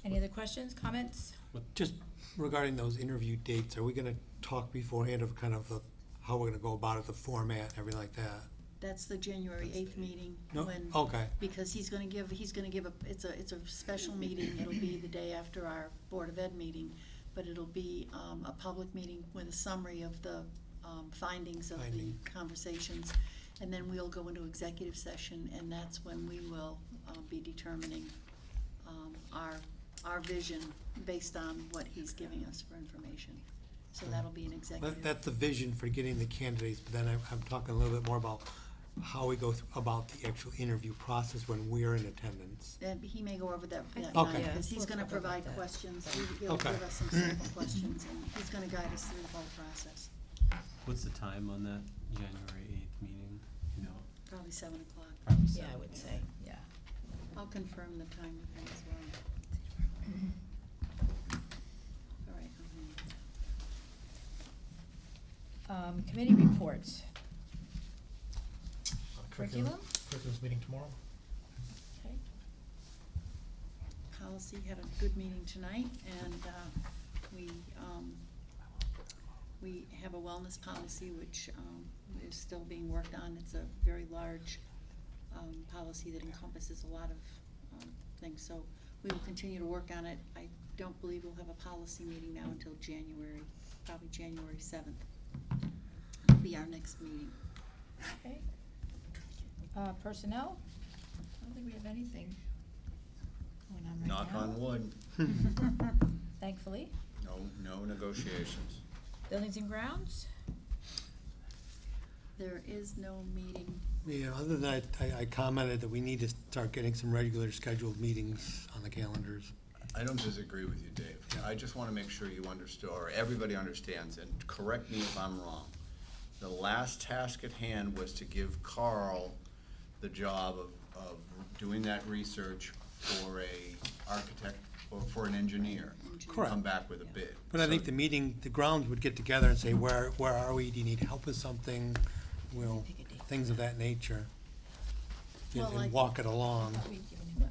Any other questions, comments? Just regarding those interview dates, are we gonna talk beforehand of kind of how we're gonna go about it, the format, everything like that? That's the January 8th meeting, No? when, Okay, because he's gonna give it's a special meeting. It'll be the day after our Board of Ed meeting, but it'll be, a public meeting with a summary of the, findings of the Finding. conversations. And then we'll go into executive session, and that's when we will, be determining, our vision based on what he's giving us for information. So that'll be an executive. that's the vision for getting the candidates, but then I'm talking a little bit more about how we go about the actual interview process when we're in attendance. And he may go over that Okay. night, because he's We'll gonna talk about provide that. questions. He'll Okay. give us some sample questions, and he's gonna guide us through the whole process. What's the time on that January 8th meeting? You know, Probably 7:00. probably Yeah, I 7. would say, yeah. I'll confirm the time with him as well. All right. Committee reports. Curriculum? Curriculum's meeting tomorrow. Okay. Policy had a good meeting tonight, and we have a wellness policy which is still being worked on. It's a very large policy that encompasses a lot of things, so we will continue to work on it. I don't believe we'll have a policy meeting now until January, probably January 7th. It'll be our next meeting. Okay. Personnel? I don't think we have anything going on right now. Knock on wood, Thankfully. no negotiations. Buildings and grounds? There is no meeting. Yeah, other than that, I commented that we need to start getting some regular scheduled meetings on the calendars. I don't disagree with you, Dave. I just want to make sure you understand, or everybody understands, and correct me if I'm wrong. the last task at hand was to give Carl the job of doing that research for a architect or for an engineer. To Correct. come back with a bid. But I So- think the grounds would get together and say, where are we? Do you need help with something? Things of that nature. Well, And I- walk it along.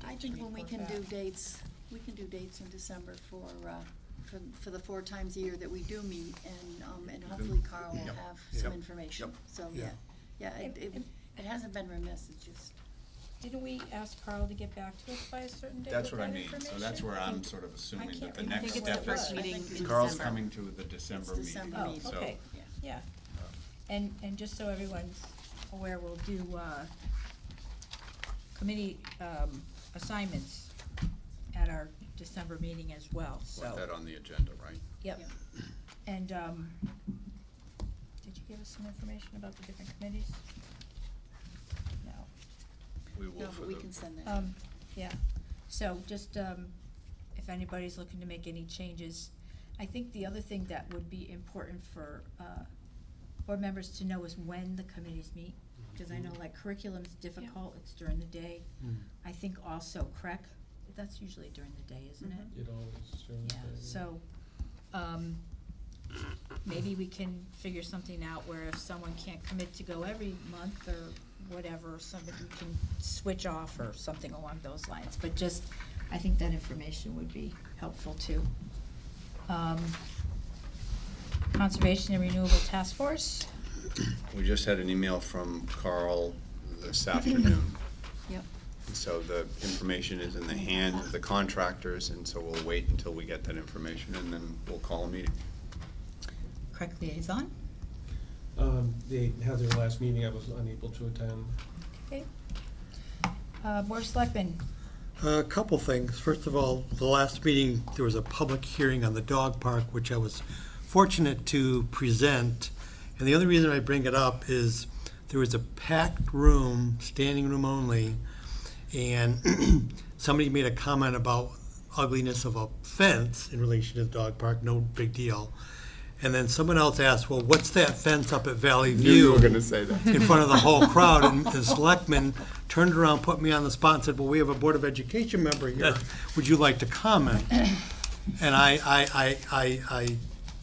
I think when we can do dates, we can do dates in December for the 4 times a year that we do meet, and hopefully Carl will Yep. have some Yep. information. Yep. So, Yeah. it hasn't been remiss, it's just, Didn't we ask Carl to get back to us by a certain date That's with what I that mean, so information? that's where I I'm think- sort of assuming can't that the remember. next I think step it's the first is, meeting in Carl's December. coming to the December meeting. December Oh, meeting. So- okay, yeah. yeah. And just so everyone's aware, we'll do, committee, assignments at our December meeting as well, so. Want that on the agenda, right? Yep. Yeah. And, did you give us some information about the different committees? No. We will No, for but we the- can send that. Yeah, so just, if anybody's looking to make any changes, I think the other thing that would be important for, board members to know is when the committees meet. Cause I know like curriculum's difficult, it's during the day. I think also that's usually during the day, isn't it? It always during the Yeah, day, so, maybe we can figure something out where if someone can't commit to go every month or whatever, somebody can switch off or something along those lines, but just, I think that information would be helpful too. Conservation and Renewable Task Force, We just had an email from Carl this afternoon. Yep. And so the information is in the hands of the contractors, and so we'll wait until we get that information, and then we'll call a meeting. correct liaison, They had their last meeting, I was unable to attend. okay. Board of Selectmen, A couple things. First of all, the last meeting, there was a public hearing on the dog park, which I was fortunate to present. And the other reason I bring it up is there was a packed room, standing room only, and somebody made a comment about ugliness of a fence in relation to the dog park, no big deal. And then someone else asked, well, what's that fence up at Valley View? say that. In front of the whole crowd, and the selectman turned around, put me on the spot and said, well, we have a Board of Education member here, would you like to comment? And I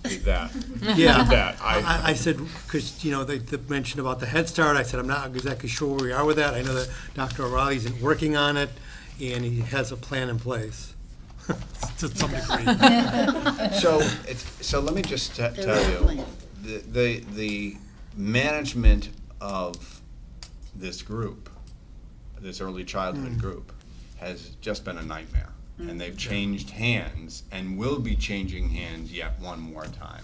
Leave that. yeah. Leave that. I said, because, they mentioned about the Head Start, I said, I'm not exactly sure where we are with that, I know that Dr. O'Reilly isn't working on it, and he has a plan in place, to some degree. So let me just tell There is a you, plan. the management of this group, this early childhood group, has just been a nightmare. And they've changed hands and will be changing hands yet one more time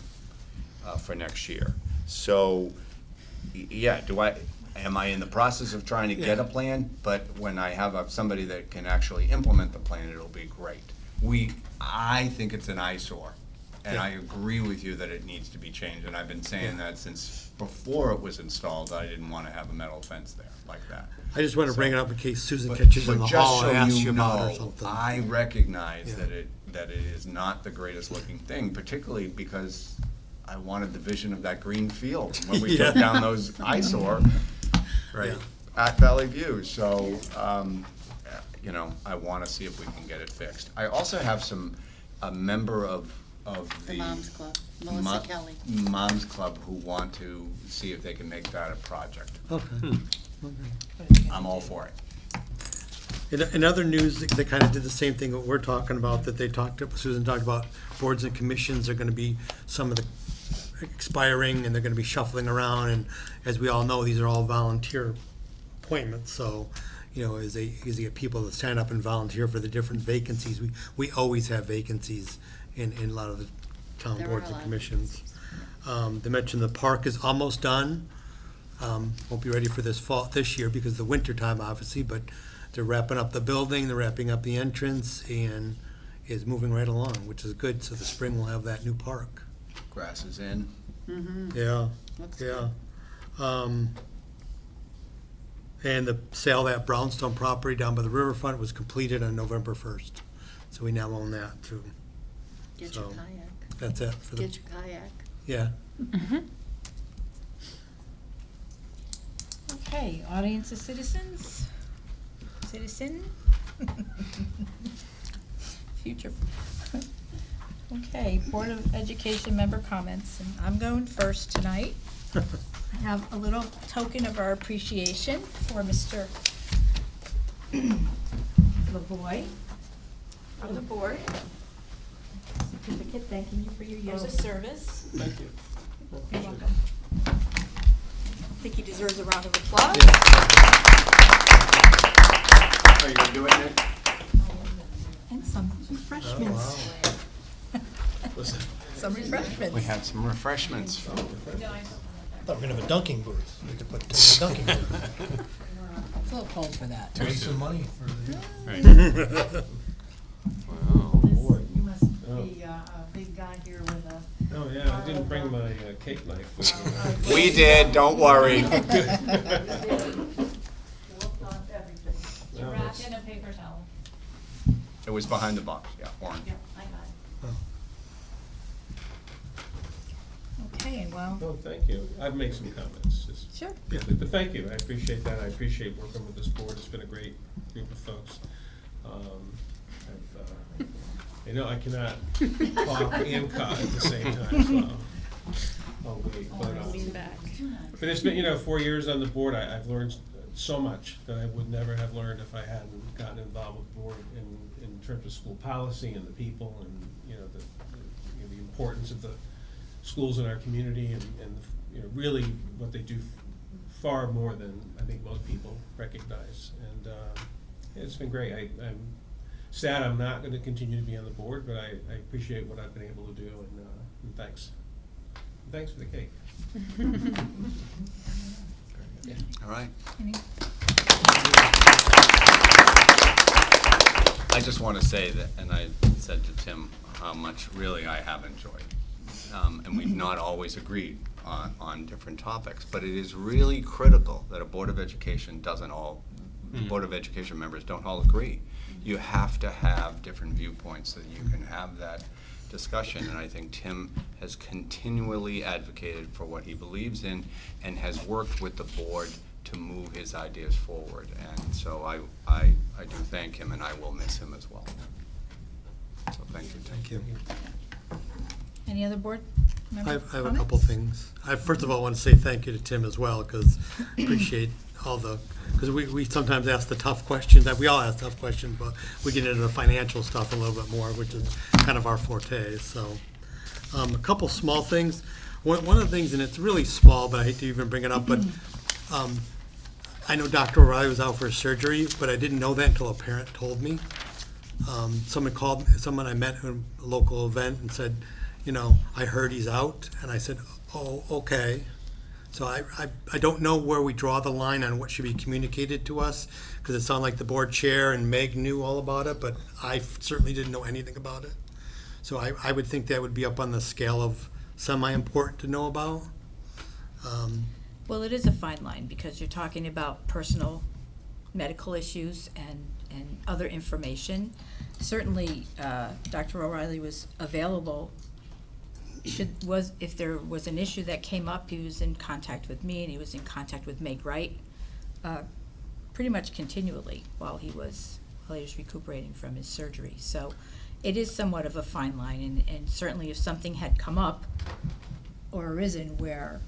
for next year. So, yeah, am I in the process of trying to get a plan? But when I have somebody that can actually implement the plan, it'll be great. I think it's an eyesore, and I agree with you that it needs to be changed, and I've been saying that since before it was installed. I didn't want to have a metal fence there like that. I just want to bring it up in case Susan But- catches in but the just hall so and asks you you about it or know, something. I recognize Yeah. that it is not the greatest looking thing, particularly because I wanted the vision of that green field when we took Yeah. down those eyesore Right. at Valley View. So, I want to see if we can get it fixed. I also have a member of The the. Moms Club, Melissa Mo- Kelly. Moms Club who want to see if they can make that a project. Okay. I'm all for it. In other news, they kind of did the same thing that we're talking about, that Susan talked about, boards and commissions are gonna be, some of the expiring, and they're gonna be shuffling around, and as we all know, these are all volunteer appointments, so, as they get people that sign up and volunteer for the different vacancies, we always have vacancies in a lot of the town There are boards a and lot of commissions. They mentioned the park is almost done. Won't be ready for this year because of the winter time, obviously, but they're wrapping up the building, they're wrapping up the entrance, and is moving right along, which is good, so the spring we'll have that new park. Grass is in. Yeah, Looks yeah. And the sale of that brownstone property down by the riverfront was completed on November 1st, so we now own that too. Get your So, kayak, That's it for the, get your kayak. yeah. Okay, audience of citizens? Citizen? Future. Okay, Board of Education member comments, and I'm going first tonight. I have a little token of our appreciation for Mr. LaVoy from the board. Certificate thanking you for your years of service. Thank you. You're welcome. I think he deserves a round of applause. Are you gonna do it, Nick? And some refreshments. Listen. Some refreshments. We have some refreshments. Thought we were gonna have a dunking booth. We could put a dunking booth. It's a little cold for that. Raise some money for Right. Wow. Boy. You must be a big guy here with a. Oh, yeah, I didn't bring my cake knife with me. We did, don't worry. Well, Wrapped that's- in a paper towel. It was behind the box, yeah, orange. Yep, I got it. Okay, well, No, thank you. I'd make some comments, just. sure. But thank you, I appreciate that, I appreciate working with this board, it's been a great group of folks. I know I cannot talk and cut at the same time, so I'll wait, but it's been, 4 years on the board, I've learned so much that I would never have learned if I hadn't gotten involved with the board in terms of school policy and the people and, the importance of the schools in our community and really what they do far more than I think most people recognize. And it's been great. I'm sad I'm not going to continue to be on the board, but I appreciate what I've been able to do, and thanks. And thanks for the cake. All right. Any- I just want to say that, and I said to Tim how much really I have enjoyed. And we've not always agreed on different topics, but it is really critical that a Board of Education Board of Education members don't all agree. You have to have different viewpoints so that you can have that discussion, and I think Tim has continually advocated for what he believes in and has worked with the board to move his ideas forward, and so I do thank him, and I will miss him as well. So thank you, Tim. Thank you. Any other board member I have a comments? couple things. I first of all want to say thank you to Tim as well, because appreciate because we sometimes ask the tough questions, that we all ask tough questions, but we get into the financial stuff a little bit more, which is kind of our forte, so. A couple small things. One of the things, and it's really small, but I hate to even bring it up, but I know Dr. O'Reilly was out for surgery, but I didn't know that until a parent told me. Someone I met at a local event and said, I heard he's out, and I said, oh, okay. So I don't know where we draw the line on what should be communicated to us, because it sounded like the board chair and Meg knew all about it, but I certainly didn't know anything about it. So I would think that would be up on the scale of semi-important to know about. Well, it is a fine line, because you're talking about personal medical issues and other information. Certainly, Dr. O'Reilly was available. If there was an issue that came up, he was in contact with me, and he was in contact with Meg Wright, pretty much continually while he was recuperating from his surgery. So it is somewhat of a fine line, and certainly if something had come up or arisen where,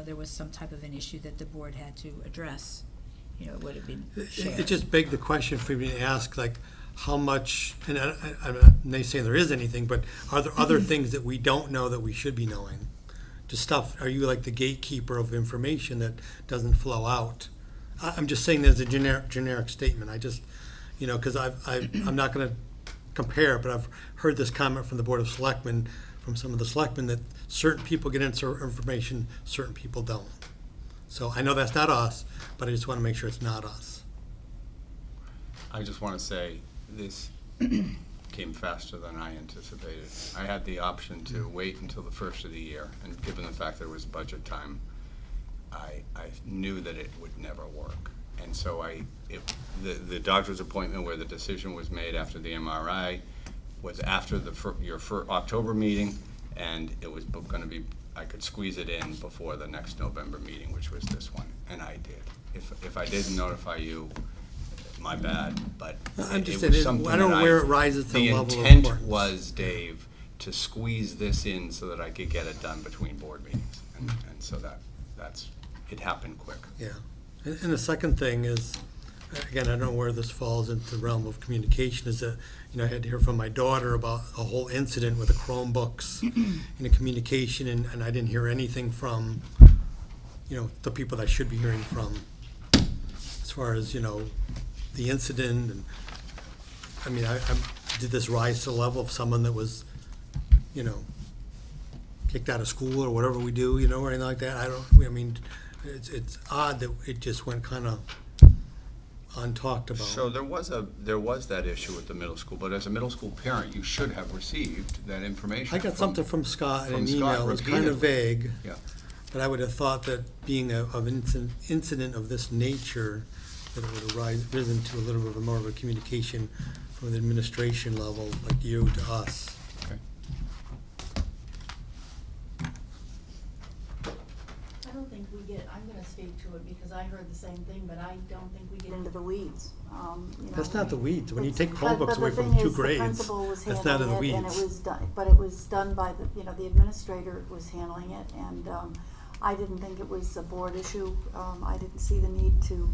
there was some type of an issue that the board had to address, it would have been shared. It just begged the question for me to ask, like, how much, and I'm not saying there is anything, but are there other things that we don't know that we should be knowing? Just stuff, are you like the gatekeeper of information that doesn't flow out? I'm just saying there's a generic statement. I just, because I'm not going to compare, but I've heard this comment from the Board of Selectmen, from some of the selectmen, that certain people get information, certain people don't. So I know that's not us, but I just want to make sure it's not us. I just want to say this came faster than I anticipated. I had the option to wait until the first of the year, and given the fact that it was budget time, I knew that it would never work. And so the doctor's appointment where the decision was made after the MRI was after your October meeting, and it was going to be, I could squeeze it in before the next November meeting, which was this one, and I did. If I didn't notify you, my bad, but I'm it just was saying, something I don't know that where it rises to the level of The intent importance. was, Dave, to squeeze this in so that I could get it done between board meetings, and so it happened quick. Yeah, and the second thing is, again, I don't know where this falls into the realm of communication, is that, I had to hear from my daughter about a whole incident with the Chromebooks in a communication, and I didn't hear anything from, the people that I should be hearing from, as far as, the incident, and, did this rise to the level of someone that was, kicked out of school or whatever we do, or anything like that? It's odd that it just went kind of untalked about. So there was that issue with the middle school, but as a middle school parent, you should have received that information. I got something from Scott in from an Scott email, it was kind of repeatedly. vague, Yeah. but I would have thought that being of an incident of this nature, that it would have risen to a little bit more of a communication from the administration level, like you to us. Okay. I don't think we get, I'm gonna speak to it because I heard the same thing, but I don't think we get into the weeds. That's not the weeds, when you take But Chromebooks the away from thing 2 is, the grades, principal was that's not in the handling it, weeds. and it was done, but it was done by the administrator was handling it, and, I didn't think it was a board issue. I didn't see the need to,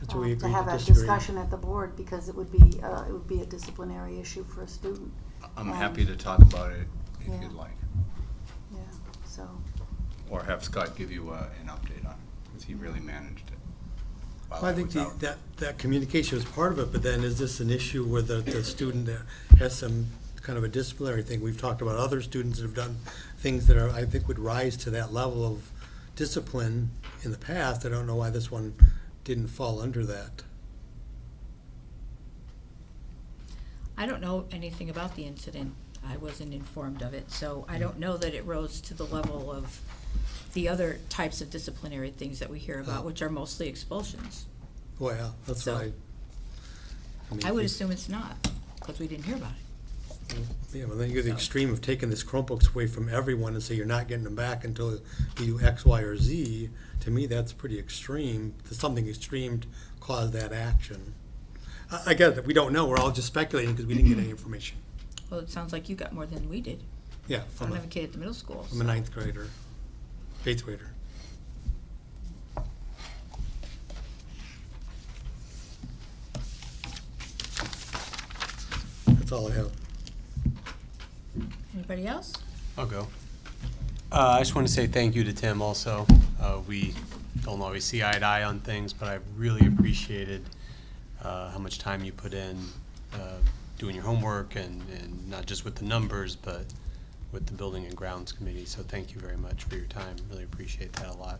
That's where we to agree have to a disagree. discussion at the board, because it would be a disciplinary issue for a student. I'm And- happy to talk about it if Yeah. you'd like, Yeah, so, or have Scott give you an update on it, because he really managed it while Well, I I think was out. that communication was part of it, but then is this an issue where the student that has some kind of a disciplinary thing? We've talked about other students that have done things that I think would rise to that level of discipline in the past. I don't know why this one didn't fall under that. I don't know anything about the incident. I wasn't informed of it, so I don't know that it rose to the level of the other types of disciplinary things that we hear about, which are mostly expulsions. Well, yeah, that's So- right. I would assume it's not, because we didn't hear about it. Yeah, well, then you go to the So- extreme of taking this Chromebooks away from everyone and say you're not getting them back until you do X, Y, or Z. To me, that's pretty extreme. Something extreme caused that action. I get it, we don't know, we're all just speculating because we didn't get any information. Well, it sounds like you got more than we did. Yeah, I from don't have a kid at the middle school. a so- 9th grader, 8th grader. That's all I have. Anybody else? I'll go. I just want to say thank you to Tim also. We don't always see eye to eye on things, but I really appreciated how much time you put in doing your homework and not just with the numbers, but with the Building and Grounds Committee. So thank you very much for your time. Really appreciate that a lot.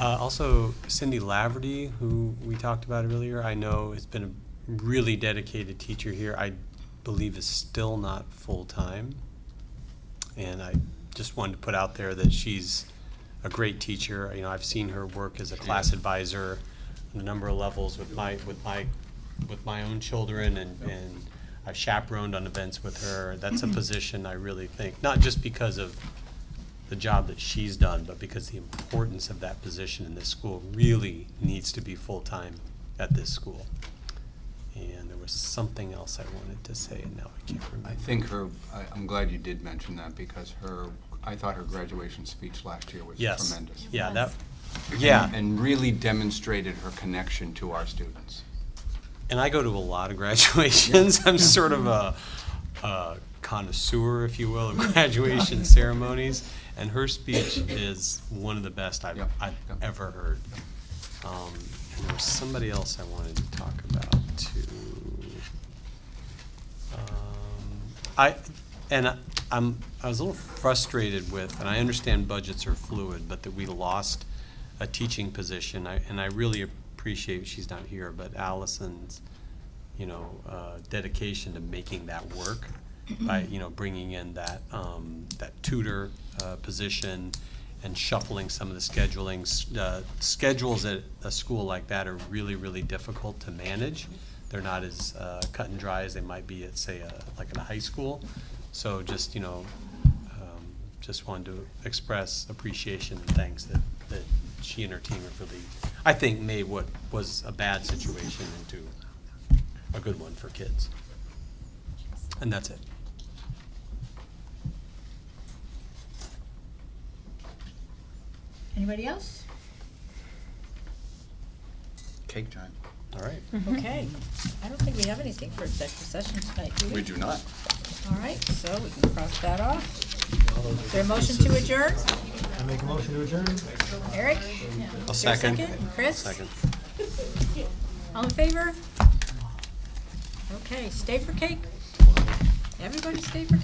Also, Cindy Laverty, who we talked about earlier, I know has been a really dedicated teacher here. I believe is still not full-time. And I just wanted to put out there that she's a great teacher. I've seen her work as a class advisor on a number of levels with my own children, and I've chaperoned on events with her. That's a position I really think, not just because of the job that she's done, but because the importance of that position in this school really needs to be full-time at this school. And there was something else I wanted to say, and now I can't remember. I think I'm glad you did mention that, because I thought her graduation speech last year was Yes. tremendous. Yeah, And really demonstrated her connection to our students. and I go to a lot of graduations. I'm sort of a connoisseur, if you will, of graduation ceremonies, and her speech is one of the best I've ever heard. And there was somebody else I wanted to talk about too. I was a little frustrated with, and I understand budgets are fluid, but that we lost a teaching position. And I really appreciate, she's not here, but Allison's, dedication to making that work by, bringing in that tutor position and shuffling some of the scheduling. Schedules at a school like that are really, really difficult to manage. They're not as cut and dry as they might be at, say, like in a high school. So just just wanted to express appreciation and thanks that she and her team have really, I think, made what was a bad situation into a good one for kids. And that's it. Anybody else? Cake time. All right. Okay, I don't think we have anything for executive session tonight, do we? We do not. All right, so we can cross that off. Is there a motion to adjourn? I make a motion to adjourn? Eric? I'll Is there a second. Chris? Second. All in favor? Okay, stay for cake. Everybody stay for cake.